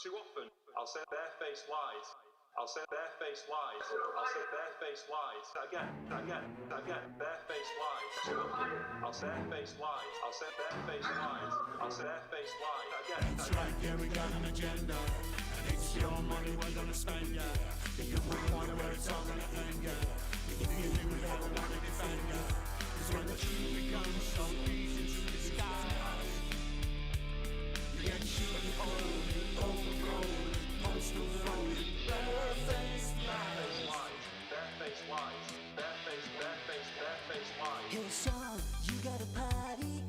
Too often, I'll say barefaced lies. I'll say barefaced lies. I'll say barefaced lies. Again, barefaced lies. Too often, I'll say barefaced lies. I'll say barefaced lies. I'll say barefaced lies. Again. That's right, yeah, we got an agenda. And it's your money we're gonna spend, yeah. Think you wouldn't wonder where it's all gonna end, yeah. Think you think we ever wanna defend, yeah. Cause when the truth becomes so easy to disguise, you get shooting cold, overgrown, postal rolling, barefaced lies. Barefaced lies. Barefaced lies. Hey Sean, you got a party,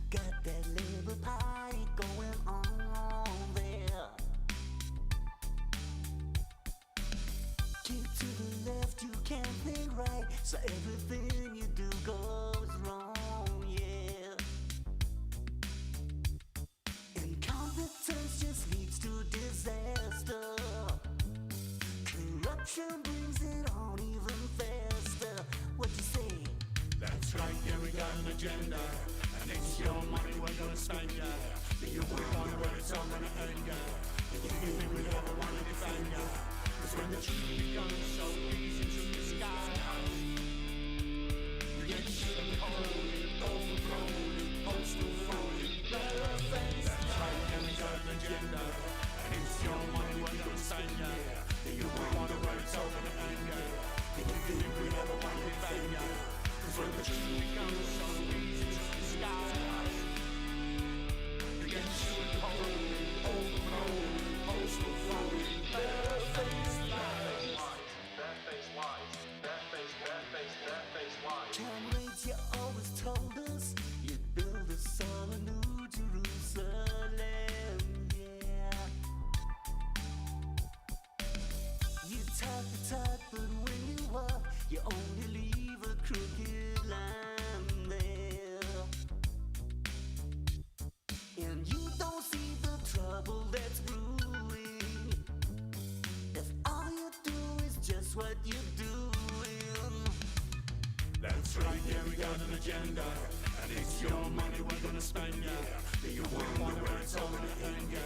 got that little party going on there. Keep to the left, you can't think right, so everything you do goes wrong, yeah. Incompetence just leads to disaster. Corruption brings it on even faster. What you say? That's right, yeah, we got an agenda. And it's your money we're gonna spend, yeah. Think you wouldn't wonder where it's all gonna end, yeah. Think you think we ever wanna defend, yeah. Cause when the truth becomes so easy to disguise, you get shooting cold, overgrown, postal rolling, barefaced. That's right, yeah, we got an agenda. And it's your money we're gonna spend, yeah. Think you wouldn't wonder where it's all gonna end, yeah. Think you think we ever wanna defend, yeah. Cause when the truth becomes so easy to disguise, you get shooting cold, overgrown, postal rolling, barefaced lies. Barefaced lies. Barefaced lies. Comrades, you always told us you'd build us all a new Jerusalem, yeah. You talk the talk, but when you walk, you only leave a crooked line there. And you don't see the trouble that's brewing, if all you do is just what you're doing. That's right, yeah, we got an agenda. And it's your money we're gonna spend, yeah. Think you wouldn't wonder where it's all gonna end, yeah.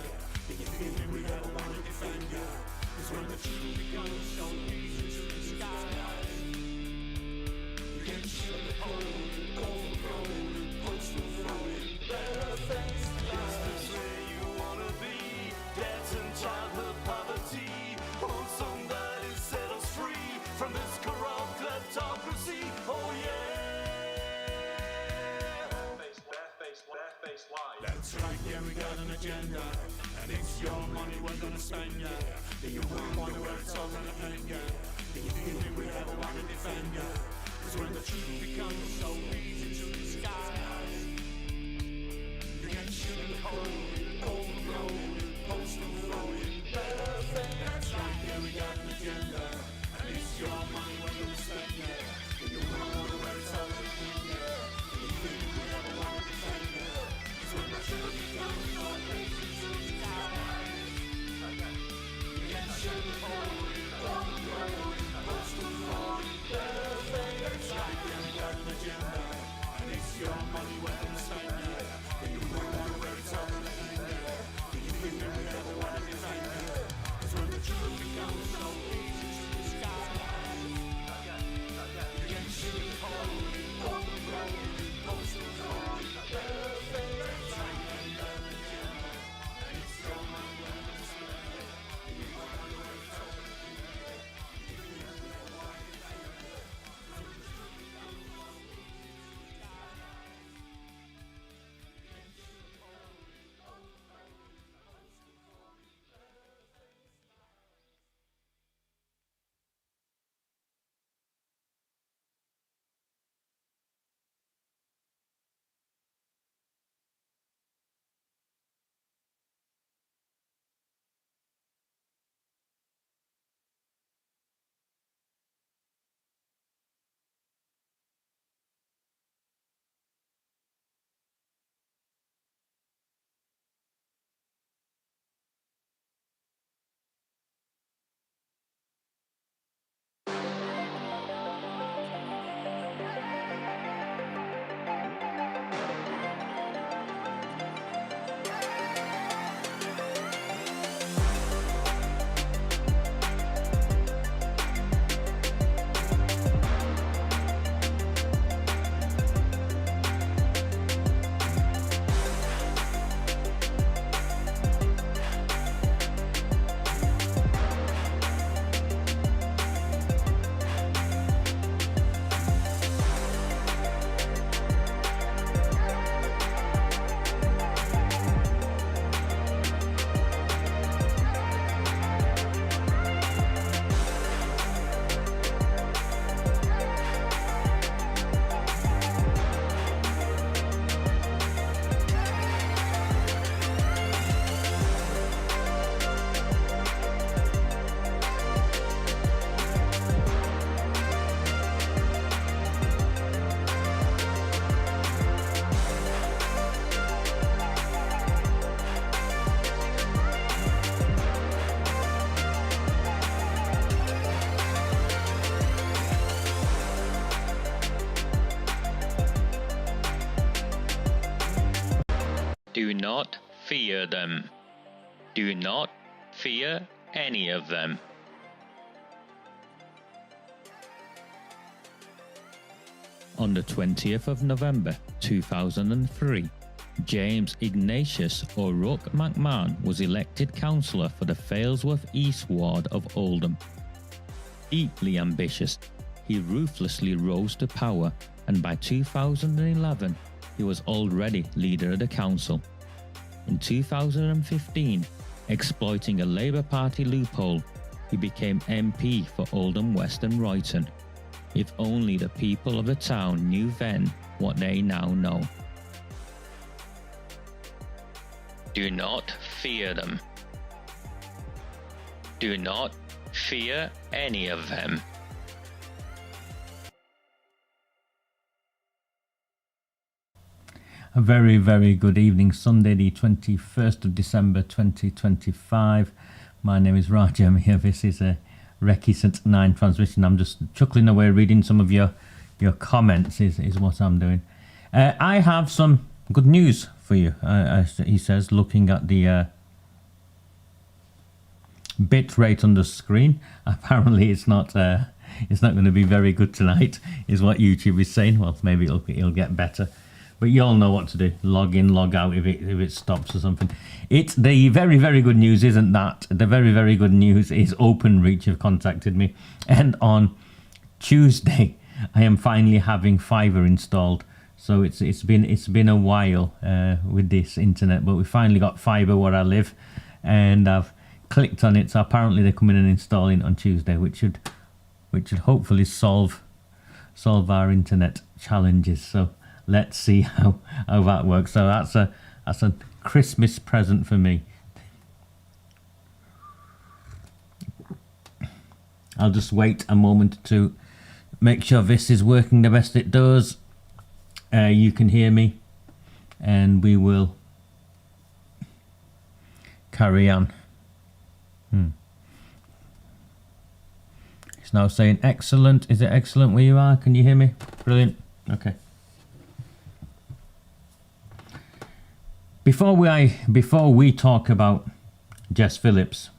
Think you think we ever wanna defend, yeah. Cause when the truth becomes so easy to disguise, you get shooting cold, overgrown, postal rolling, barefaced lies. Is this where you wanna be? Debt and childhood poverty. Oh, somebody set us free from this corrupt kleptocracy. Oh yeah. Barefaced lies. That's right, yeah, we got an agenda. And it's your money we're gonna spend, yeah. Think you wouldn't wonder where it's all gonna end, yeah. Think you think we ever wanna defend, yeah. Cause when the truth becomes so easy to disguise, you get shooting cold, overgrown, postal rolling, barefaced. That's right, yeah, we got an agenda. And it's your money we're gonna spend, yeah. Think you wouldn't wonder where it's all gonna end, yeah. Think you think we ever wanna defend, yeah. Cause when the truth becomes so easy to disguise, you get shooting cold, overgrown, postal rolling, barefaced. That's right, yeah, we got an agenda. And it's your not fear them. Do not fear any of them. On the 20th of November 2003, James Ignatius O'Rourke McMahon was elected councillor for the Failsworth East Ward of Oldham. Deeply ambitious, he ruthlessly rose to power, and by 2011 he was already leader of the council. In 2015, exploiting a Labour Party loophole, he became MP for Oldham West and Royton. If only the people of the town knew then what they now know. Do not fear them. Do not fear any of them. A very, very good evening. Sunday the 21st of December 2025. My name is Raja. I'm here. This is a Reticent 9 transmission. I'm just chuckling away reading some of your comments is what I'm doing. I have some good news for you, he says, looking at the bit rate on the screen. Apparently it's not going to be very good tonight, is what YouTube is saying. Well, maybe it'll get better. But you all know what to do. Log in, log out if it stops or something. It's the very, very good news isn't that. The very, very good news is OpenReach have contacted me. And on Tuesday, I am finally having fibre installed. So it's been a while with this internet, but we finally got fibre where I live, and I've clicked on it. So apparently they're coming and installing on Tuesday, which should hopefully solve our internet challenges. So let's see how that works. So that's a Christmas present for me. I'll just wait a moment to make sure this is working the best it does. You can hear me, and we will carry on. It's now saying excellent. Is it excellent where you are? Can you hear me? Brilliant. Okay. Before we talk about Jess Phillips,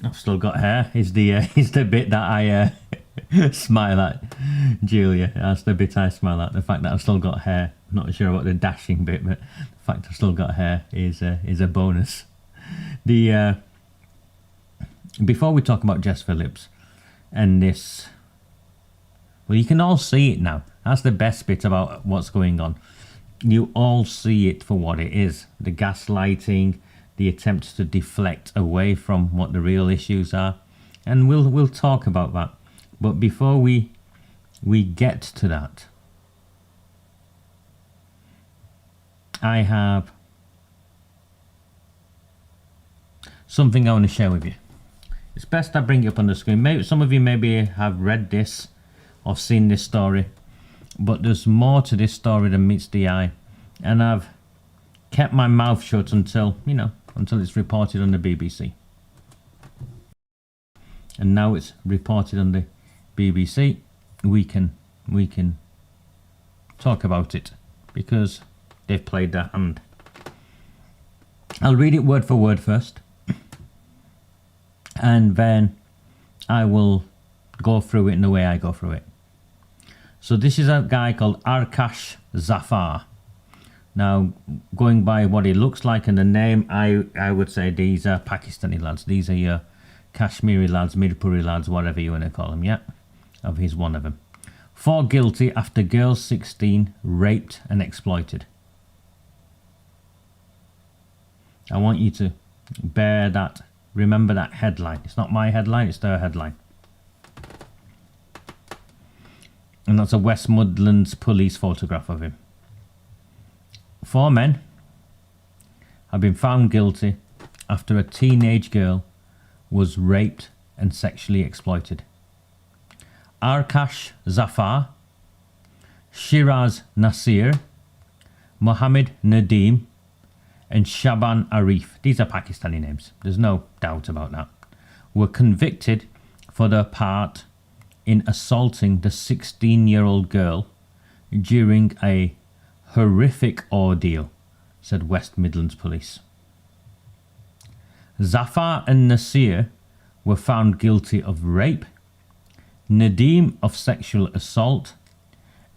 I've still got hair. Is the bit that I smile at, Julia. That's the bit I smile at. The fact that I've still got hair. I'm not sure about the dashing bit, but the fact I've still got hair is a bonus. Before we talk about Jess Phillips and this, well, you can all see it now. That's the best bit about what's going on. You all see it for what it is. The gaslighting, the attempts to deflect away from what the real issues are. And we'll talk about that. But before we get to that, I have something I want to share with you. It's best I bring it up on the screen. Maybe some of you maybe have read this or seen this story, but there's more to this story than meets the eye, and I've kept my mouth shut until it's reported on the BBC. And now it's reported on the BBC. We can talk about it because they've played their hand. I'll read it word for word first, and then I will go through it in the way I go through it. So this is a guy called Arkash Zafar. Now, going by what he looks like and the name, I would say these are Pakistani lads. These are your Kashmiri lads, Mirpuri lads, whatever you want to call them, yeah? He's one of them. Found guilty after girl 16 raped and exploited. I want you to remember that headline. It's not my headline, it's their headline. And that's a West Midlands police photograph of him. 4 men have been found guilty after a teenage girl was raped and sexually exploited. Arkash Zafar, Shiraz Nasir, Mohammed Nadeem, and Shaban Arif, these are Pakistani names, there's no doubt about that, were convicted for their part in assaulting the 16-year-old girl during a horrific ordeal, said West Midlands Police. Zafar and Nasir were found guilty of rape, Nadim of sexual assault,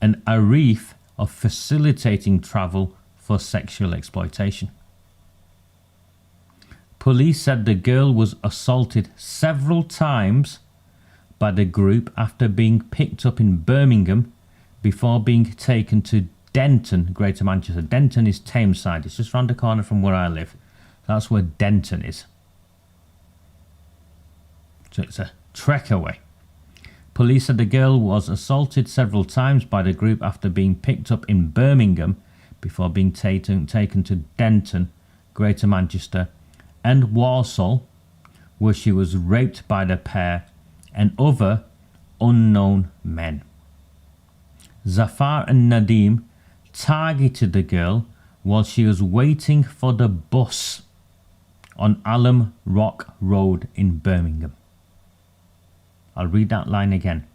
and Arif of facilitating travel for sexual exploitation. Police said the girl was assaulted several times by the group after being picked up in Birmingham before being taken to Denton, Greater Manchester. Denton is Tameside. It's just round the corner from where I live. That's where Denton is. So it's a trek away. Police said the girl was assaulted several times by the group after being picked up in Birmingham before being taken to Denton, Greater Manchester, and Walsall, where she was raped by the pair and other unknown men. Zafar and Nadim targeted the girl while she was waiting for the bus on Alum Rock Road in Birmingham. I'll read that line again.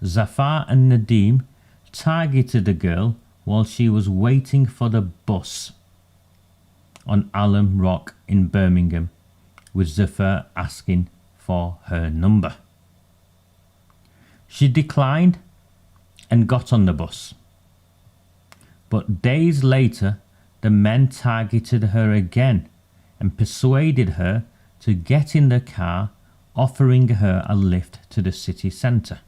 Zafar and Nadim targeted the girl while she was waiting for the bus on Alum Rock in Birmingham, with Zafar asking for her number. She declined and got on the bus. But days later, the men targeted her again and persuaded her to get in the car, offering her a lift to the city centre.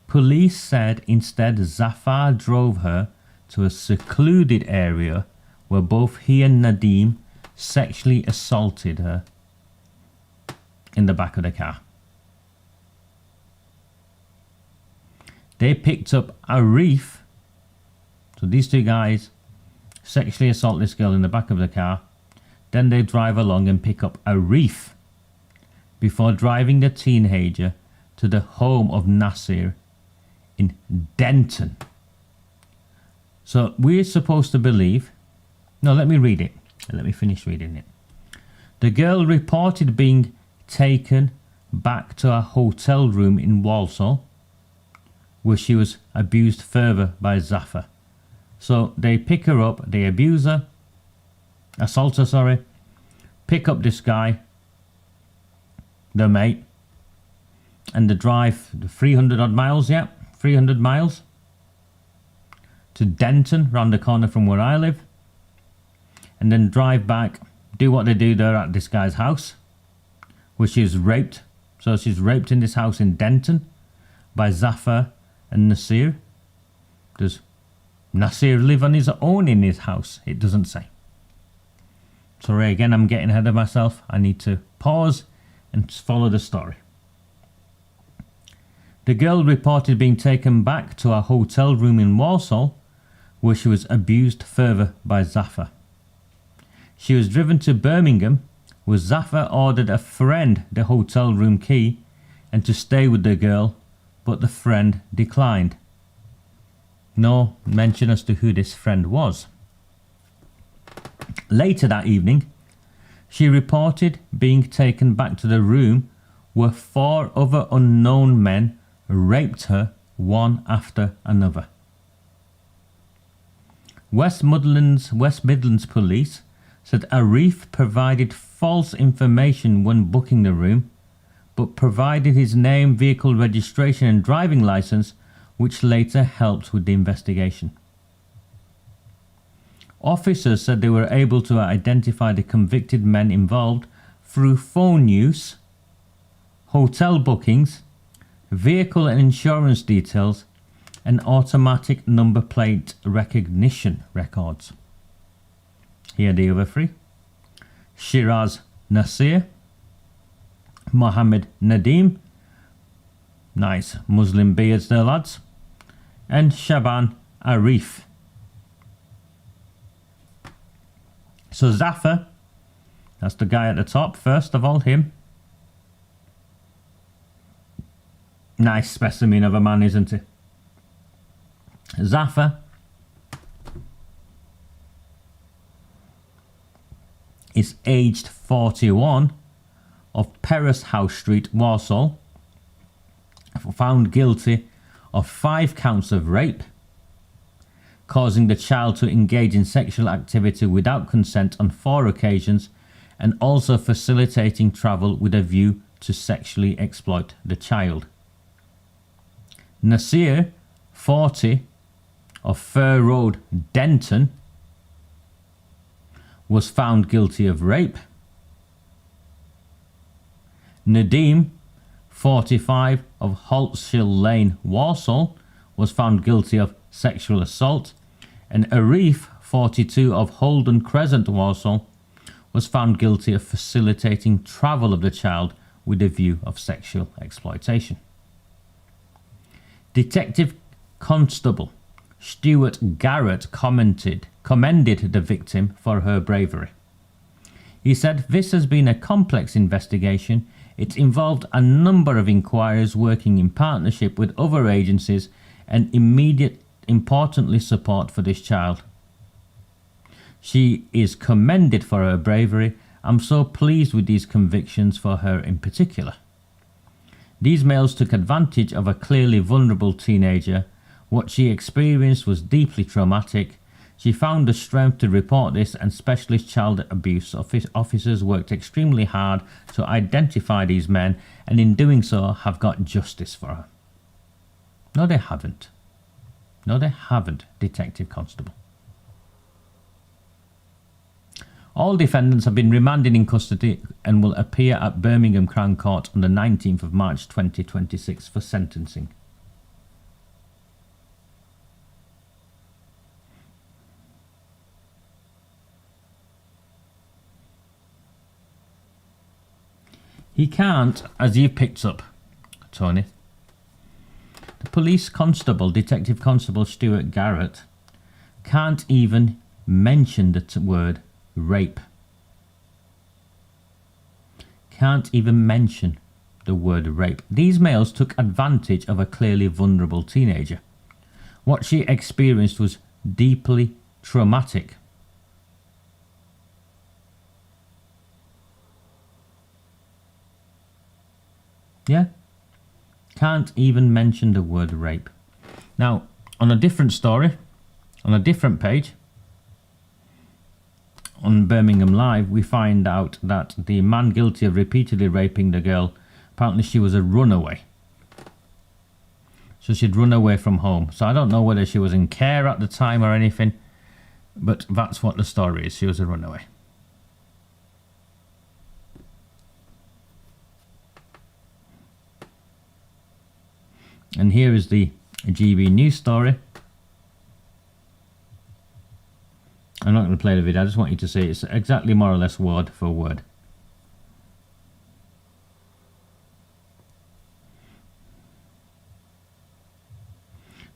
Police said instead Zafar drove her to a secluded area where both he and Nadim sexually assaulted her in the back of the car. They picked up Arif, so these two guys sexually assault this girl in the back of the car, then they drive along and pick up Arif before driving the teenager to the home of Nasir in Denton. So we're supposed to believe, no, let me read it. Let me finish reading it. The girl reported being taken back to a hotel room in Walsall, where she was abused further by Zafar. So they pick her up, they abuse her, assault her, sorry, pick up this guy, the mate, and they drive the 300 odd miles, 300 miles to Denton, round the corner from where I live, and then drive back, do what they do there at this guy's house, where she's raped. So she's raped in this house in Denton by Zafar and Nasir. Does Nasir live on his own in his house? It doesn't say. Sorry, again, I'm getting ahead of myself. I need to pause and follow the story. The girl reported being taken back to a hotel room in Walsall, where she was abused further by Zafar. She was driven to Birmingham, where Zafar ordered a friend the hotel room key and to stay with the girl, but the friend declined. No mention as to who this friend was. Later that evening, she reported being taken back to the room where 4 other unknown men raped her one after another. West Midlands Police said Arif provided false information when booking the room, but provided his name, vehicle registration and driving licence, which later helped with the investigation. Officers said they were able to identify the convicted men involved through phone use, hotel bookings, vehicle and insurance details, and automatic number plate recognition records. Here are the other 3. Shiraz Nasir, Mohammed Nadim, nice Muslim beards there, lads, and Shaban Arif. So Zafar, that's the guy at the top, first of all, him. Nice specimen of a man, isn't he? Zafar is aged 41, of Perris House Street, Walsall, found guilty of 5 counts of rape, causing the child to engage in sexual activity without consent on 4 occasions, and also facilitating travel with a view to sexually exploit the child. Nasir, 40, of Fur Road, Denton, was found guilty of rape. Nadeem, 45, of Haltshill Lane, Walsall, was found guilty of sexual assault, and Arif, 42, of Holden Crescent, Walsall, was found guilty of facilitating travel of the child with a view of sexual exploitation. Detective Constable Stuart Garrett commended the victim for her bravery. He said, "This has been a complex investigation. It involved a number of inquiries working in partnership with other agencies and importantly support for this child. She is commended for her bravery. I'm so pleased with these convictions for her in particular. These males took advantage of a clearly vulnerable teenager. What she experienced was deeply traumatic. She found the strength to report this, and specialist child abuse officers worked extremely hard to identify these men, and in doing so have got justice for her." No, they haven't. No, they haven't, Detective Constable. All defendants have been remanded in custody and will appear at Birmingham Crown Court on the 19th of March 2026 for sentencing. He can't, as you picked up, Tony. The police constable, Detective Constable Stuart Garrett, can't even mention the word rape. Can't even mention the word rape. These males took advantage of a clearly vulnerable teenager. What she experienced was deeply traumatic. Yeah? Can't even mention the word rape. Now, on a different story, on a different page, on Birmingham Live, we find out that the man guilty of repeatedly raping the girl, apparently she was a runaway. So she'd run away from home. So I don't know whether she was in care at the time or anything, but that's what the story is. She was a runaway. And here is the GB News story. I'm not going to play the video, I just want you to see it's exactly more or less word for word.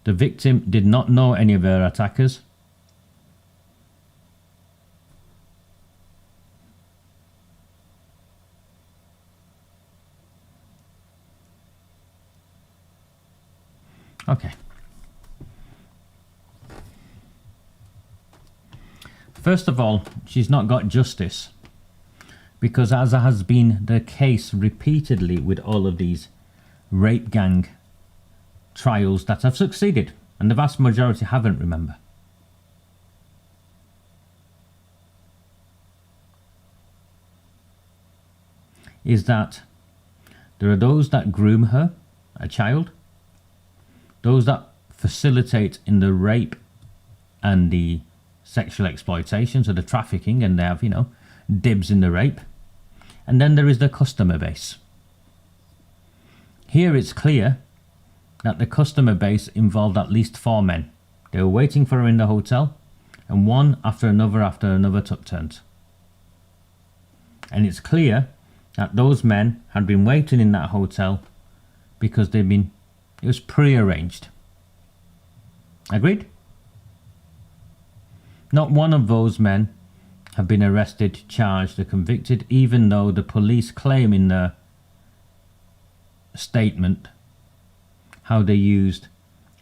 The victim did not know any of her attackers. Okay. First of all, she's not got justice, because as has been the case repeatedly with all of these rape gang trials that have succeeded, and the vast majority haven't, remember. Is that there are those that groom her, a child, those that facilitate in the rape and the sexual exploitation, so the trafficking, and they have, you know, dibs in the rape. And then there is the customer base. Here it's clear that the customer base involved at least 4 men. They were waiting for her in the hotel, and one after another took turns. And it's clear that those men had been waiting in that hotel because it was pre-arranged. Agreed? Not one of those men have been arrested, charged or convicted, even though the police claim in their statement how they used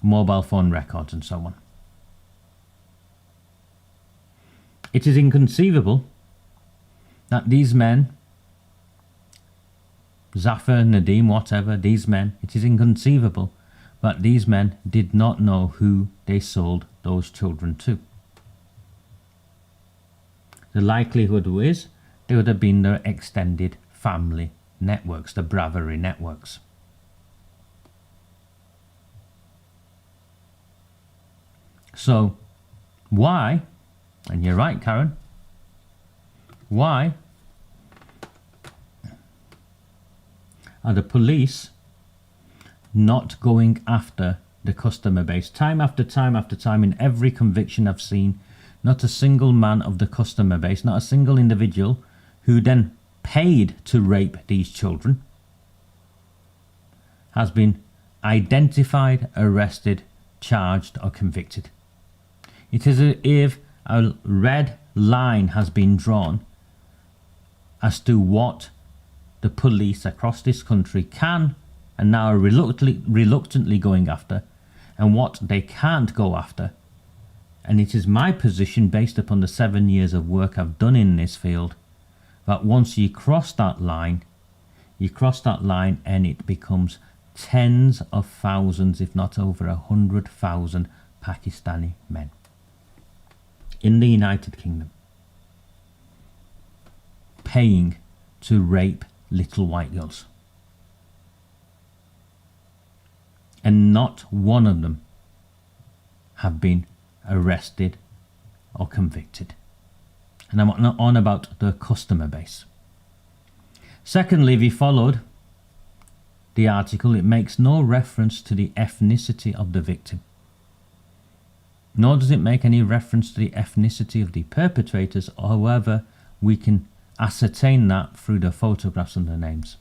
mobile phone records and so on. It is inconceivable that these men, Zafar, Nadeem, whatever, these men, it is inconceivable that these men did not know who they sold those children to. The likelihood is they would have been their extended family networks, the Bravery networks. So why, and you're right, Karen, why are the police not going after the customer base? Time after time after time, in every conviction I've seen, not a single man of the customer base, not a single individual who then paid to rape these children has been identified, arrested, charged or convicted. It is as if a red line has been drawn as to what the police across this country can and now are reluctantly going after, and what they can't go after. And it is my position, based upon the 7 years of work I've done in this field, that once you cross that line and it becomes tens of thousands, if not over 100,000 Pakistani men in the United Kingdom paying to rape little white girls. And not one of them have been arrested or convicted. And I'm not on about the customer base. Secondly, if you followed the article, it makes no reference to the ethnicity of the victim. Nor does it make any reference to the ethnicity of the perpetrators, however we can ascertain that through the photographs and the names.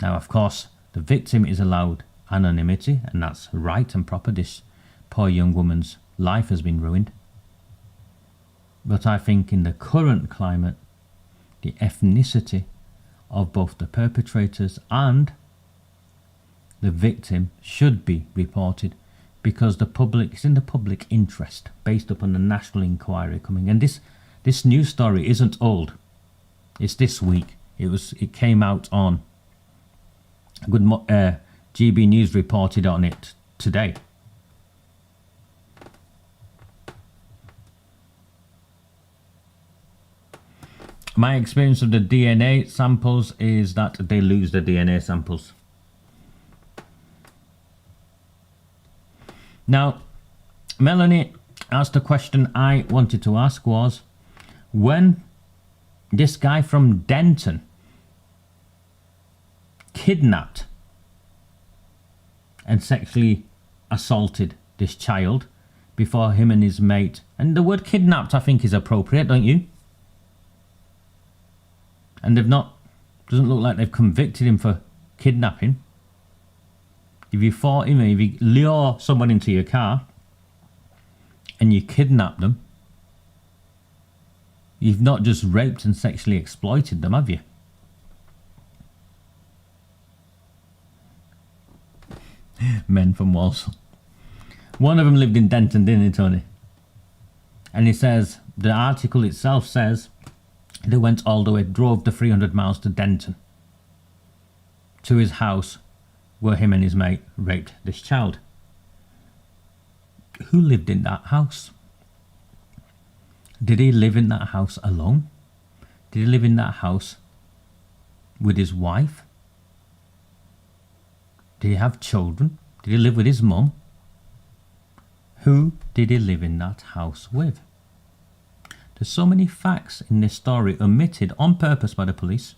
Now, of course, the victim is allowed anonymity, and that's right and proper. This poor young woman's life has been ruined. But I think in the current climate, the ethnicity of both the perpetrators and the victim should be reported, because the public is in the public interest, based upon the national inquiry coming. And this news story isn't old. It's this week. It came out on GB News reported on it today. My experience of the DNA samples is that they lose the DNA samples. Now, Melanie asked a question I wanted to ask was, when this guy from Denton kidnapped and sexually assaulted this child before him and his mate, and the word kidnapped I think is appropriate, don't you? And doesn't look like they've convicted him for kidnapping. If you if you lure someone into your car and you kidnap them, you've not just raped and sexually exploited them, have you? Men from Walsall. One of them lived in Denton, didn't he, Tony? And he says, the article itself says, they went all the way, drove the 300 miles to Denton, to his house where him and his mate raped this child. Who lived in that house? Did he live in that house alone? Did he live in that house with his wife? Did he have children? Did he live with his mum? Who did he live in that house with? There's so many facts in this story omitted on purpose by the police.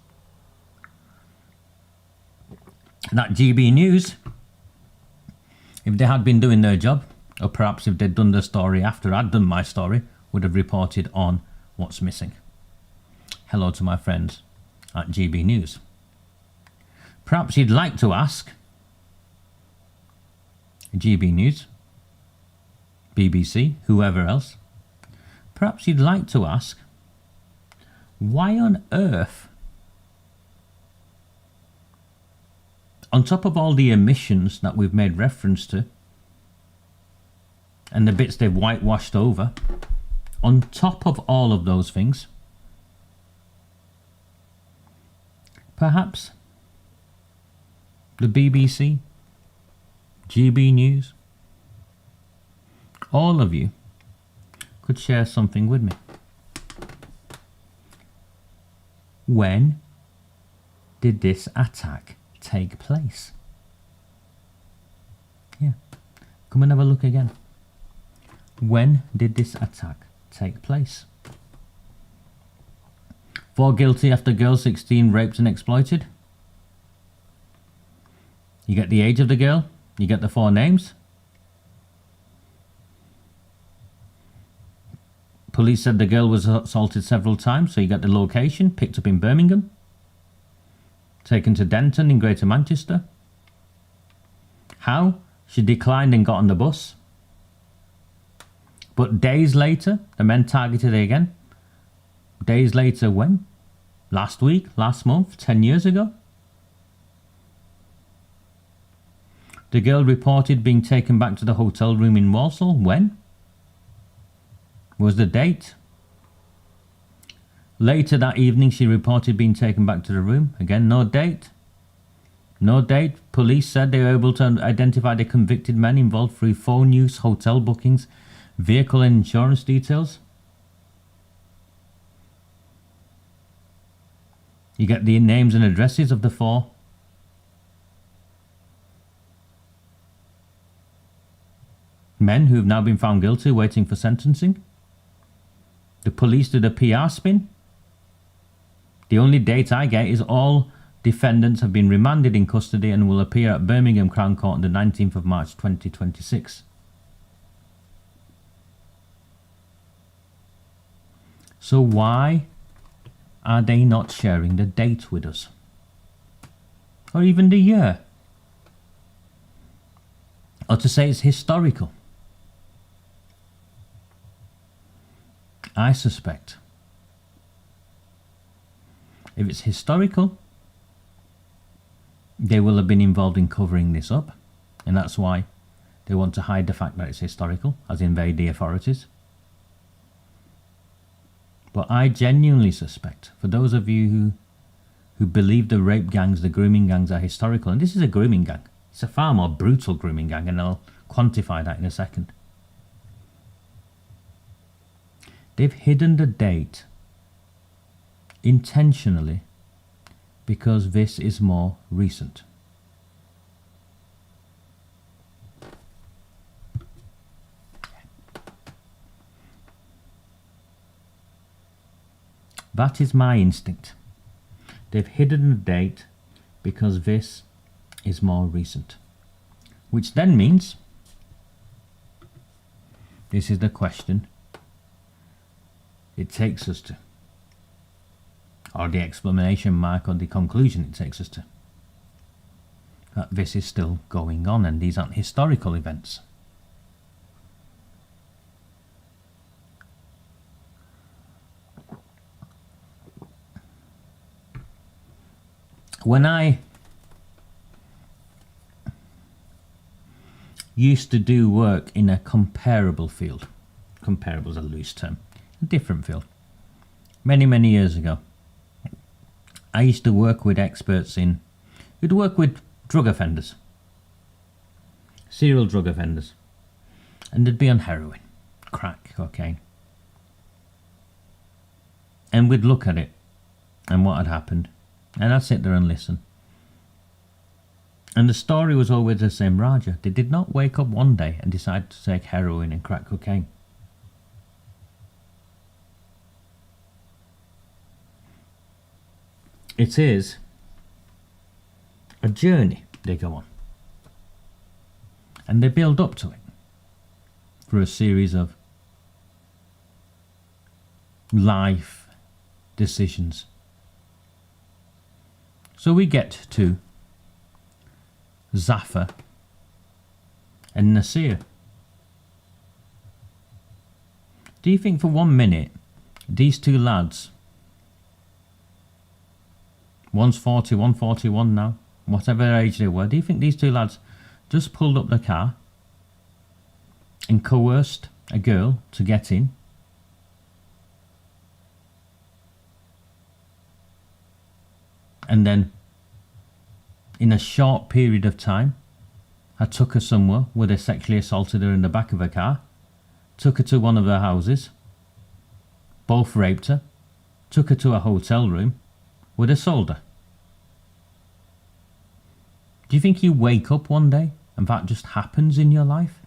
That GB News, if they had been doing their job, or perhaps if they'd done the story after I'd done my story, would have reported on what's missing. Hello to my friends at GB News. Perhaps you'd like to ask GB News, BBC, whoever else, perhaps you'd like to ask, why on earth, on top of all the omissions that we've made reference to, and the bits they've whitewashed over, on top of all of those things, perhaps the BBC, GB News, all of you could share something with me. When did this attack take place? Yeah, come and have a look again. When did this attack take place? 4 guilty after girl 16 raped and exploited. You get the age of the girl, you get the 4 names. Police said the girl was assaulted several times, so you get the location, picked up in Birmingham, taken to Denton in Greater Manchester. How? She declined and got on the bus. But days later, the men targeted her again. Days later when? Last week, last month, 10 years ago? The girl reported being taken back to the hotel room in Walsall. When? Was the date? Later that evening, she reported being taken back to the room. Again, no date. No date. Police said they were able to identify the convicted men involved through phone use, hotel bookings, vehicle and insurance details. You get the names and addresses of the 4. Men who have now been found guilty waiting for sentencing. The police did a PR spin. The only date I get is all defendants have been remanded in custody and will appear at Birmingham Crown Court on the 19th of March 2026. So why are they not sharing the date with us? Or even the year? Or to say it's historical? I suspect if it's historical, they will have been involved in covering this up, and that's why they want to hide the fact that it's historical, as invade the authorities. But I genuinely suspect, for those of you who believe the rape gangs, the grooming gangs are historical, and this is a grooming gang, it's a far more brutal grooming gang, and I'll quantify that in a second. They've hidden the date intentionally because this is more recent. That is my instinct. They've hidden the date because this is more recent. Which then means, this is the question it takes us to, or the exclamation mark, or the conclusion it takes us to, that this is still going on and these aren't historical events. When I used to do work in a comparable field, comparable is a loose term, a different field, many years ago, I used to work with experts who'd work with drug offenders, serial drug offenders, and they'd be on heroin, crack, cocaine. And we'd look at it and what had happened, and I'd sit there and listen. And the story was always the same, Raja. They did not wake up one day and decide to take heroin and crack cocaine. It is a journey they go on. And they build up to it through a series of life decisions. So we get to Zafar and Nasir. Do you think for 1 minute these 2 lads, one's 40, 141 now, whatever age they were, do you think these 2 lads just pulled up the car and coerced a girl to get in? And then, in a short period of time, I took her somewhere where they sexually assaulted her in the back of a car took her to one of her houses, both raped her, took her to a hotel room, would have sold her. Do you think you wake up one day and that just happens in your life?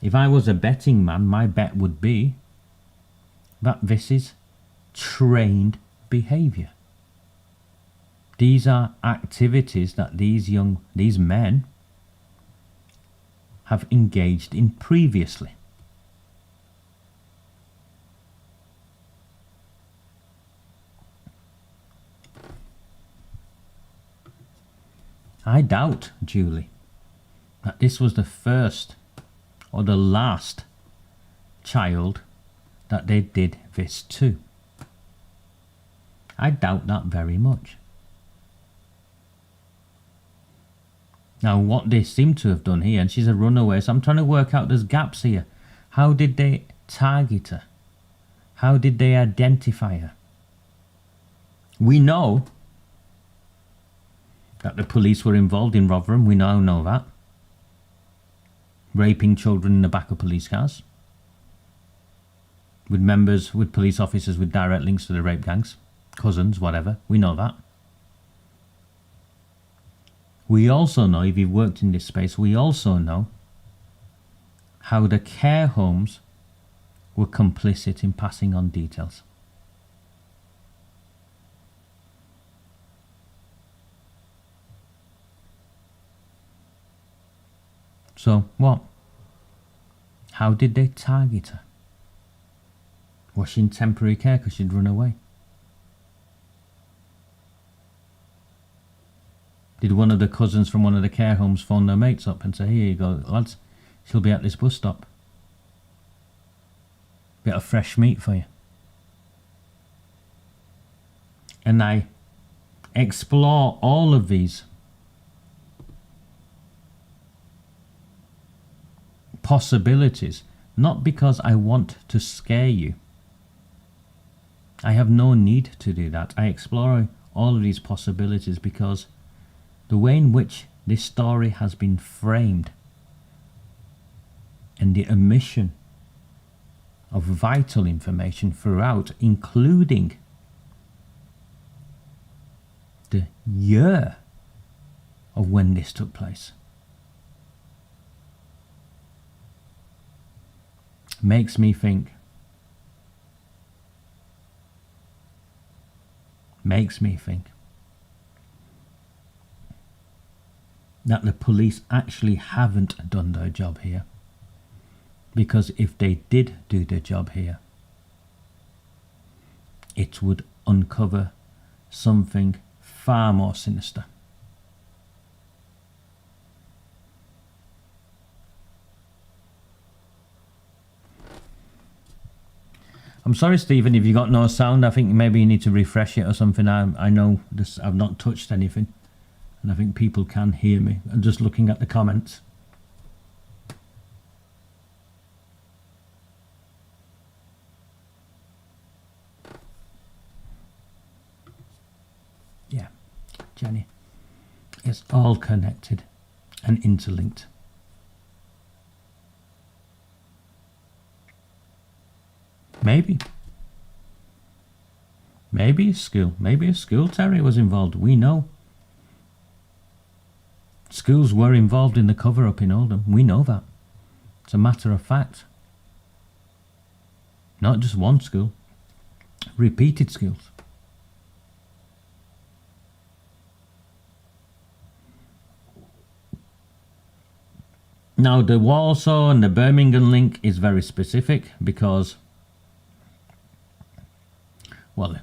If I was a betting man, my bet would be that this is trained behaviour. These are activities that these men have engaged in previously. I doubt, Julie, that this was the first or the last child that they did this to. I doubt that very much. Now, what they seem to have done here, and she's a runaway, so I'm trying to work out, there's gaps here. How did they target her? How did they identify her? We know that the police were involved in Rotherham. We now know that. Raping children in the back of police cars. With police officers with direct links to the rape gangs. Cousins, whatever. We know that. We also know, if you've worked in this space, we also know how the care homes were complicit in passing on details. So, what? How did they target her? Was she in temporary care because she'd run away? Did one of the cousins from one of the care homes phone their mates up and say, here you go, lads, she'll be at this bus stop. Bit of fresh meat for you. And I explore all of these possibilities, not because I want to scare you. I have no need to do that. I explore all of these possibilities because the way in which this story has been framed and the omission of vital information throughout, including the year of when this took place, makes me think that the police actually haven't done their job here. Because if they did do their job here, it would uncover something far more sinister. I'm sorry, Stephen, if you got no sound. I think maybe you need to refresh it or something. I know this. I've not touched anything, and I think people can hear me. I'm just looking at the comments. Yeah, Jenny, it's all connected and interlinked. Maybe a school terrier was involved. We know. Schools were involved in the cover-up in Oldham. We know that. It's a matter of fact. Not just one school. Repeated schools. Now, the Warsaw and the Birmingham link is very specific because, well,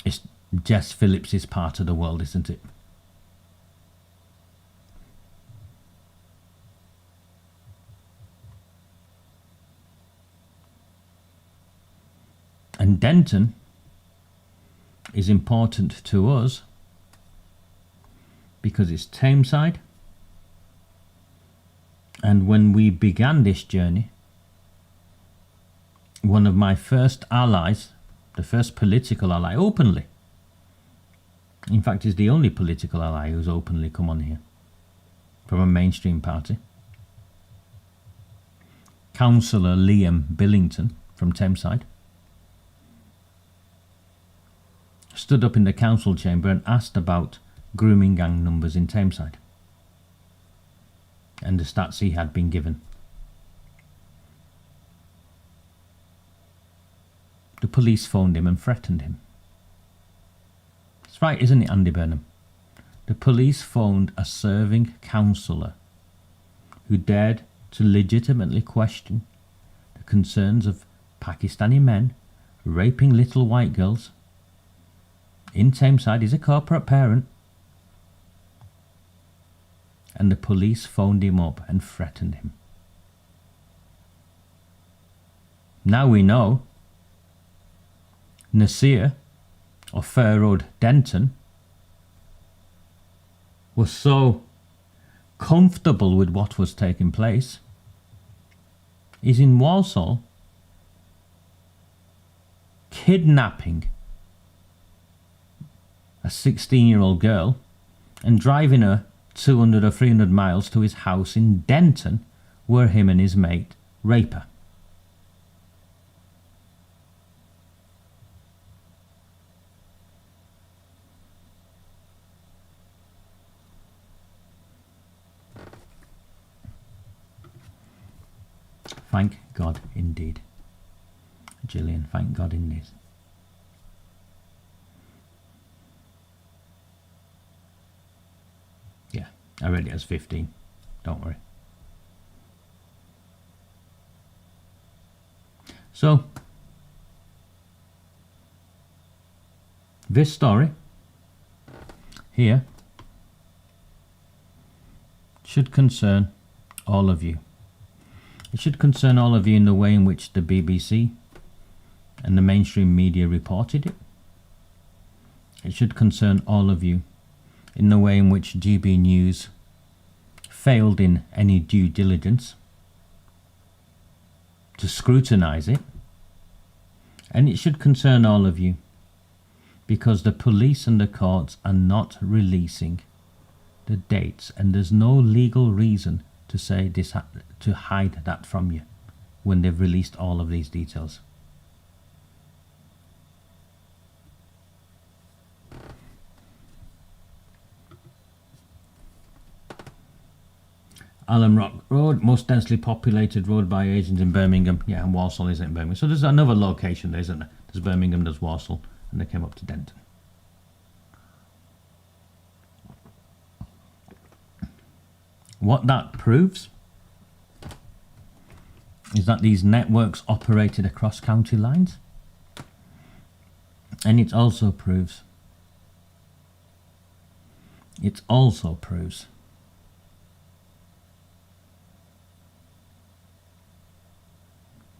it's Jess Phillips' part of the world, isn't it? And Denton is important to us because it's Tameside. And when we began this journey, one of my first allies, the first political ally, openly, in fact, is the only political ally who's openly come on here from a mainstream party, Councillor Liam Billington from Tameside stood up in the council chamber and asked about grooming gang numbers in Tameside and the stats he had been given. The police phoned him and threatened him. That's right, isn't it, Andy Burnham? The police phoned a serving councillor who dared to legitimately question the concerns of Pakistani men raping little white girls in Tameside. He's a corporate parent. And the police phoned him up and threatened him. Now we know Nasir, or Fair Road Denton, was so comfortable with what was taking place. He's in Walsall kidnapping a 16-year-old girl and driving her 200 or 300 miles to his house in Denton, where him and his mate rape her. Thank God indeed. Gillian, thank God indeed. Yeah, I read it as 15. Don't worry. So, this story here should concern all of you. It should concern all of you in the way in which the BBC and the mainstream media reported it. It should concern all of you in the way in which GB News failed in any due diligence to scrutinise it. And it should concern all of you because the police and the courts are not releasing the dates, and there's no legal reason to say this, to hide that from you when they've released all of these details. Allen Rock Road, most densely populated road by Asians in Birmingham. Yeah, and Walsall isn't in Birmingham. So there's another location there, isn't there? There's Birmingham, there's Walsall, and they came up to Denton. What that proves is that these networks operated across county lines. And it also proves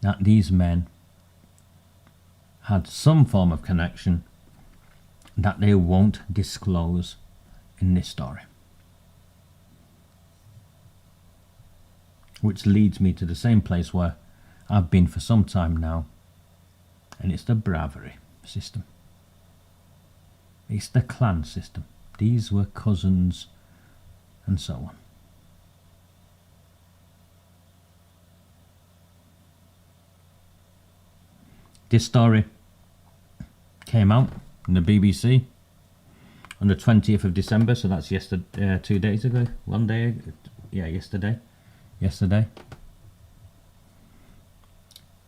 that these men had some form of connection that they won't disclose in this story. Which leads me to the same place where I've been for some time now, and it's the Bravery system. It's the clan system. These were cousins and so on. This story came out in the BBC on the 20th of December, so that's yesterday, 2 days ago, 1 day, yeah, yesterday.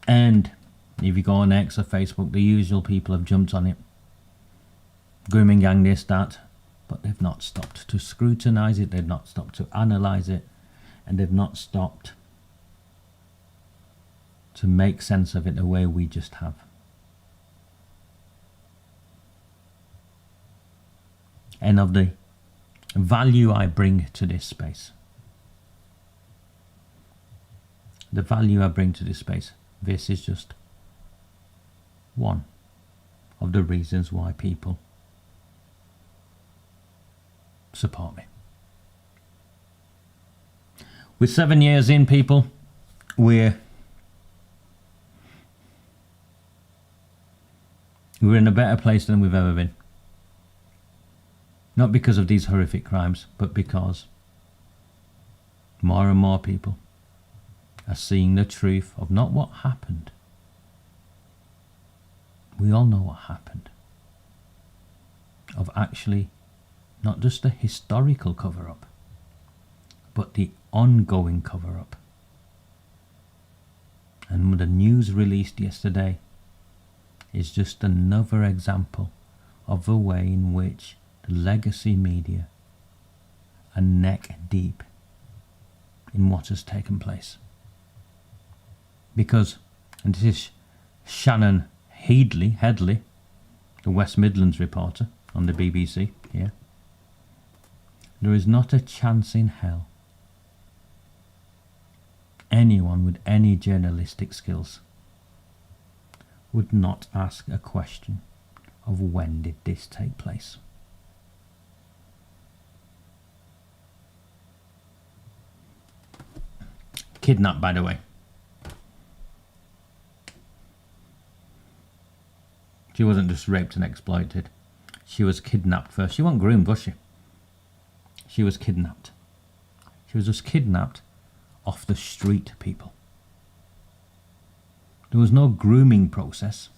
And if you go on X or Facebook, the usual people have jumped on it. Grooming gang this, that, but they've not stopped to scrutinise it, they've not stopped to analyse it, and they've not stopped to make sense of it the way we just have. And of the value I bring to this space. The value I bring to this space. This is just one of the reasons why people support me. With 7 years in, people, we're in a better place than we've ever been. Not because of these horrific crimes, but because more and more people as seeing the truth of not what happened. We all know what happened. Of actually not just the historical cover-up, but the ongoing cover-up. And the news released yesterday is just another example of the way in which the legacy media are neck deep in what has taken place. Because, and this is Shannon Headley, the West Midlands reporter on the BBC here, there is not a chance in hell anyone with any journalistic skills would not ask a question of when did this take place. Kidnapped, by the way. She wasn't just raped and exploited. She was kidnapped first. She wasn't groomed, was she? She was kidnapped. She was just kidnapped off the street, people. There was no grooming process.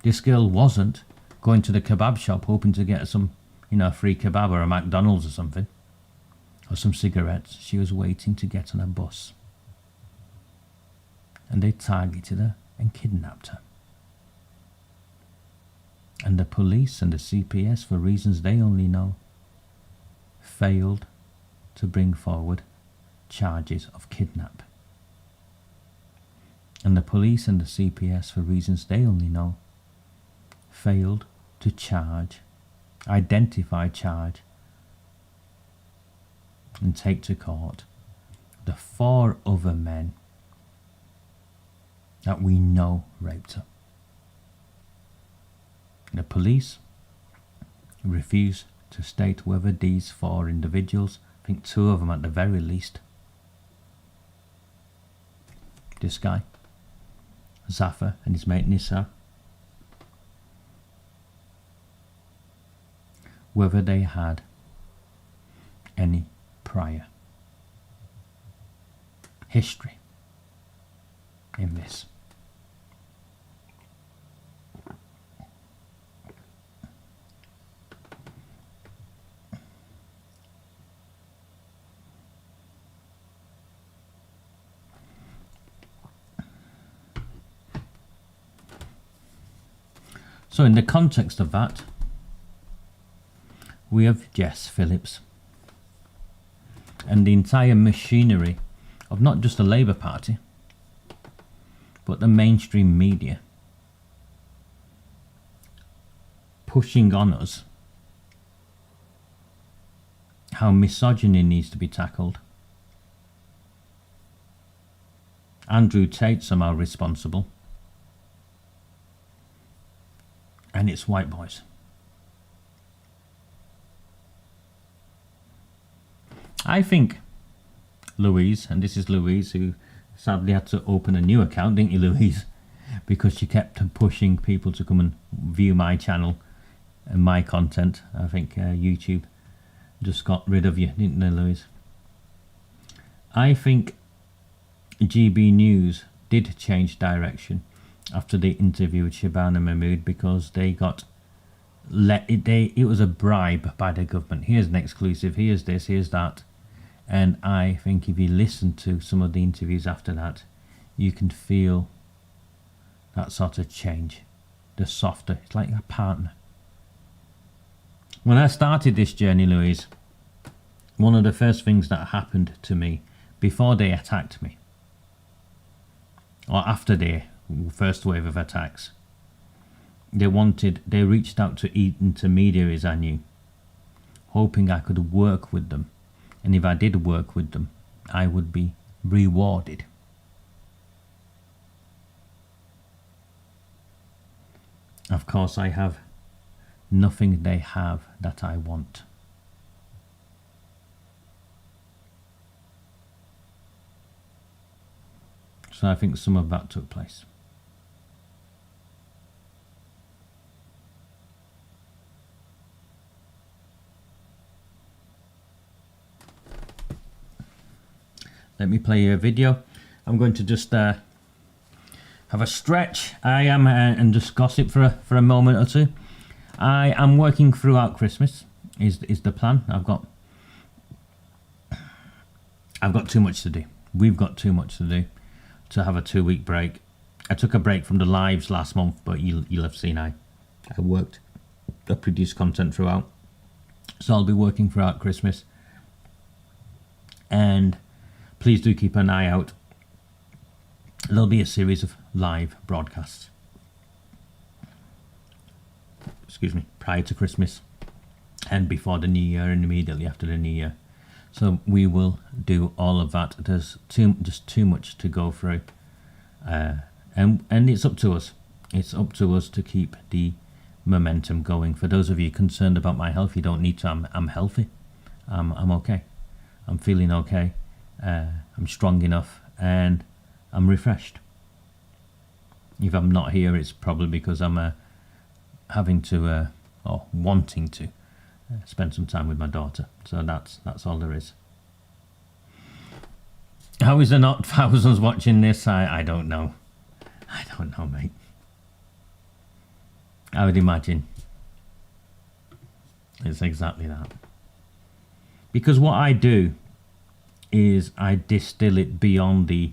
This girl wasn't going to the kebab shop hoping to get some, a free kebab or a McDonald's or something, or some cigarettes. She was waiting to get on a bus. And they targeted her and kidnapped her. And the police and the CPS, for reasons they only know, failed to bring forward charges of kidnap. And the police and the CPS, for reasons they only know, failed to identify, charge, and take to court the 4 other men that we know raped her. The police refused to state whether these 4 individuals, I think 2 of them at the very least, this guy, Zafar, and his mate Nissa, whether they had any prior history in this. So in the context of that, we have Jess Phillips and the entire machinery of not just the Labour Party, but the mainstream media pushing on us how misogyny needs to be tackled. Andrew Tate somehow responsible, and it's white boys. I think Louise, and this is Louise who sadly had to open a new account, didn't you, Louise? Because she kept pushing people to come and view my channel and my content. I think YouTube just got rid of you, didn't they, Louise? I think GB News did change direction after the interview with Shabana Mahmood, because they got it was a bribe by the government. Here's an exclusive, here's this, here's that. And I think if you listen to some of the interviews after that, you can feel that sort of change. The softer, it's like a partner. When I started this journey, Louise, one of the first things that happened to me before they attacked me, or after their first wave of attacks, they reached out to intermediaries I knew, hoping I could work with them. And if I did work with them, I would be rewarded. Of course, I have nothing they have that I want. So I think some of that took place. let me play you a video. I'm going to just have a stretch. I am and just gossip for a moment or two. I am working throughout Christmas. Is the plan? I've got too much to do. We've got too much to do to have a 2-week break. I took a break from the lives last month, but you'll have seen I worked. I produced content throughout, so I'll be working throughout Christmas. And please do keep an eye out. There'll be a series of live broadcasts. Excuse me, prior to Christmas and before the New Year and immediately after the New Year. So we will do all of that. There's just too much to go through, and it's up to us. It's up to us to keep the momentum going. For those of you concerned about my health, you don't need to. I'm healthy. I'm okay. I'm feeling okay. I'm strong enough, and I'm refreshed. If I'm not here, it's probably because I'm having to or wanting to spend some time with my daughter. So that's all there is. How is there not thousands watching this? I don't know. I don't know, mate. I would imagine it's exactly that. Because what I do is I distill it beyond the,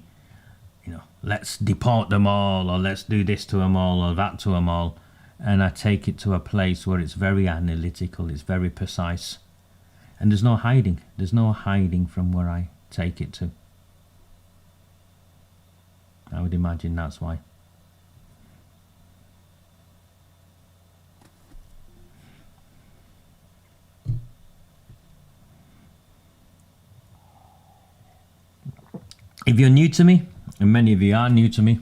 let's deport them all, or let's do this to them all, or that to them all. And I take it to a place where it's very analytical, it's very precise. And there's no hiding. There's no hiding from where I take it to. I would imagine that's why. If you're new to me, and many of you are new to me,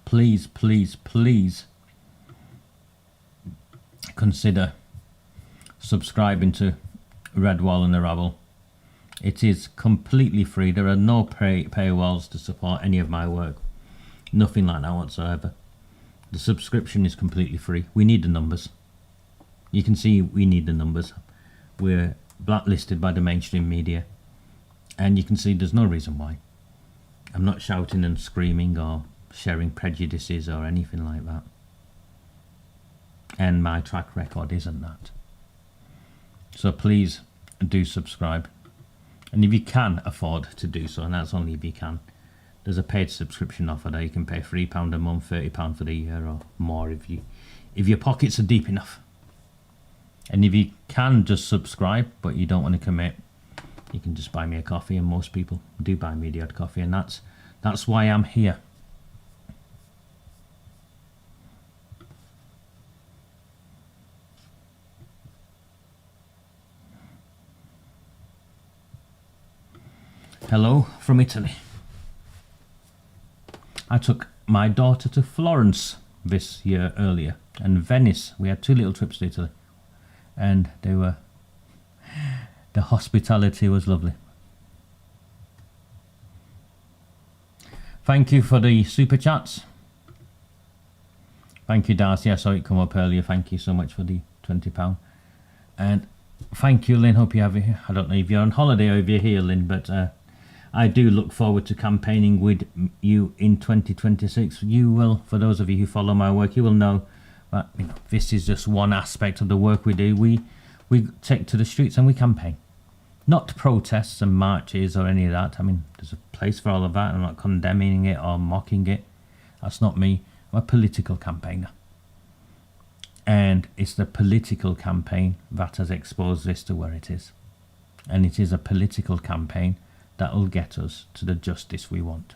please, please, please consider subscribing to Redwall and the Rabble. It is completely free. There are no paywalls to support any of my work. Nothing like that whatsoever. The subscription is completely free. We need the numbers. You can see we need the numbers. We're blacklisted by the mainstream media. And you can see there's no reason why. I'm not shouting and screaming or sharing prejudices or anything like that. And my track record isn't that. So please do subscribe. And if you can afford to do so, and that's only if you can, there's a paid subscription offer there. You can pay £3 a month, £30 for the year, or more if your pockets are deep enough. And if you can just subscribe but you don't want to commit, you can just buy me a coffee, and most people do buy me the odd coffee, and that's why I'm here. Hello from Italy. I took my daughter to Florence this year earlier, and Venice. We had 2 little trips to Italy, and the hospitality was lovely. Thank you for the super chats. Thank you, Darcy. I saw it come up earlier. Thank you so much for the £20. And thank you, Lynn. Hope you have it. I don't know if you're on holiday or if you're here, Lynn, but I do look forward to campaigning with you in 2026. You will, for those of you who follow my work, you will know that this is just one aspect of the work we do. We take to the streets and we campaign. Not protests and marches or any of that. I mean, there's a place for all of that. I'm not condemning it or mocking it. That's not me. I'm a political campaigner. And it's the political campaign that has exposed this to where it is. And it is a political campaign that will get us to the justice we want.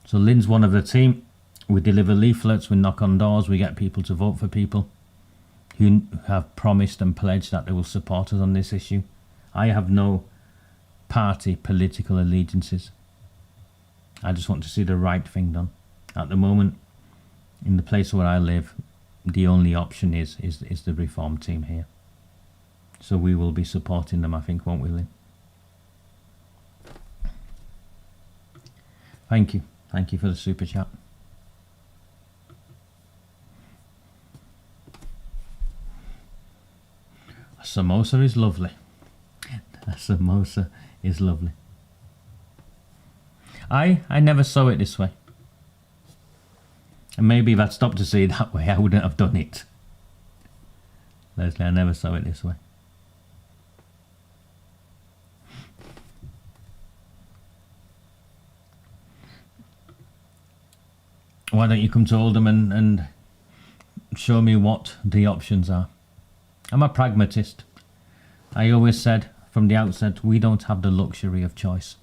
So Lynn's one of the team. We deliver leaflets, we knock on doors, we get people to vote for people who have promised and pledged that they will support us on this issue. I have no party political allegiances. I just want to see the right thing done. At the moment, in the place where I live, the only option is the Reform team here. So we will be supporting them, I think, won't we, Lynn? Thank you. Thank you for the super chat. A samosa is lovely. A samosa is lovely. I never saw it this way. And maybe if I'd stopped to see it that way, I wouldn't have done it. Leslie, I never saw it this way. Why don't you come to Oldham and show me what the options are? I'm a pragmatist. I always said from the outset, we don't have the luxury of choice.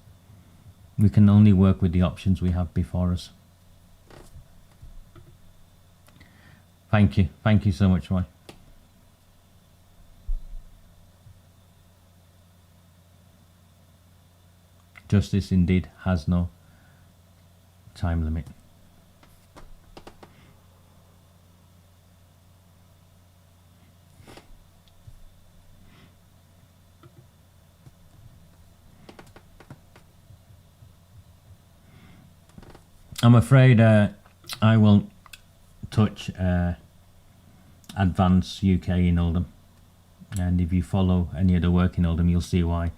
We can only work with the options we have before us. Thank you. Thank you so much, Roy. Justice indeed has no time limit. I'm afraid I won't touch Advance UK in Oldham, and if you follow any of the work in Oldham, you'll see why.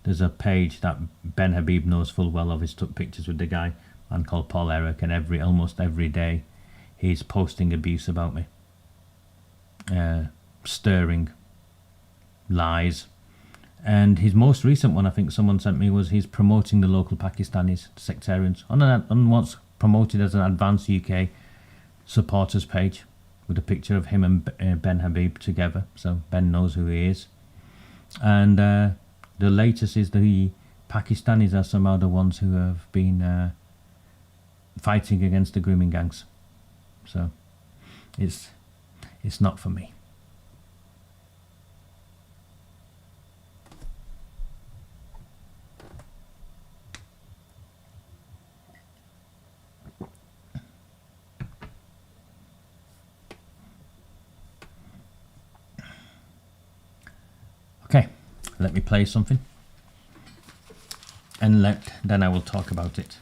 There's a page that Ben Habib knows full well of. He's took pictures with the guy, a man called Paul Eric, and almost every day he's posting abuse about me, stirring lies. And his most recent one, I think someone sent me, was he's promoting the local Pakistanis, sectarians, on what's promoted as an Advance UK supporters page, with a picture of him and Ben Habib together, so Ben knows who he is. And the latest is the Pakistanis are somehow the ones who have been fighting against the grooming gangs. So it's not for me. Okay, let me play something, and then I will talk about it.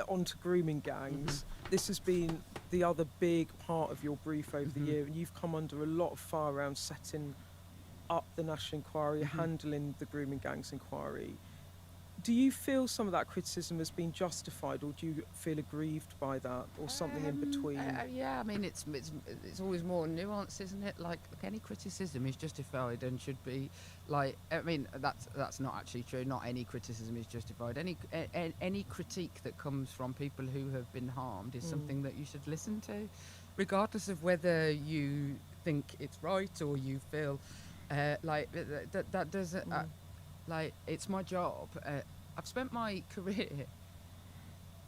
Onto grooming gangs. This has been the other big part of your brief over the year, and you've come under a lot of fire around setting up the national inquiry, handling the grooming gangs inquiry. Do you feel some of that criticism has been justified, or do you feel aggrieved by that, or something in between? Yeah, I mean, it's always more nuanced, isn't it? Like any criticism is justified and should be, like, I mean, that's not actually true. Not any criticism is justified. Any critique that comes from people who have been harmed is something that you should listen to, regardless of whether you think it's right or you feel like that doesn't. Like, it's my job. I've spent my career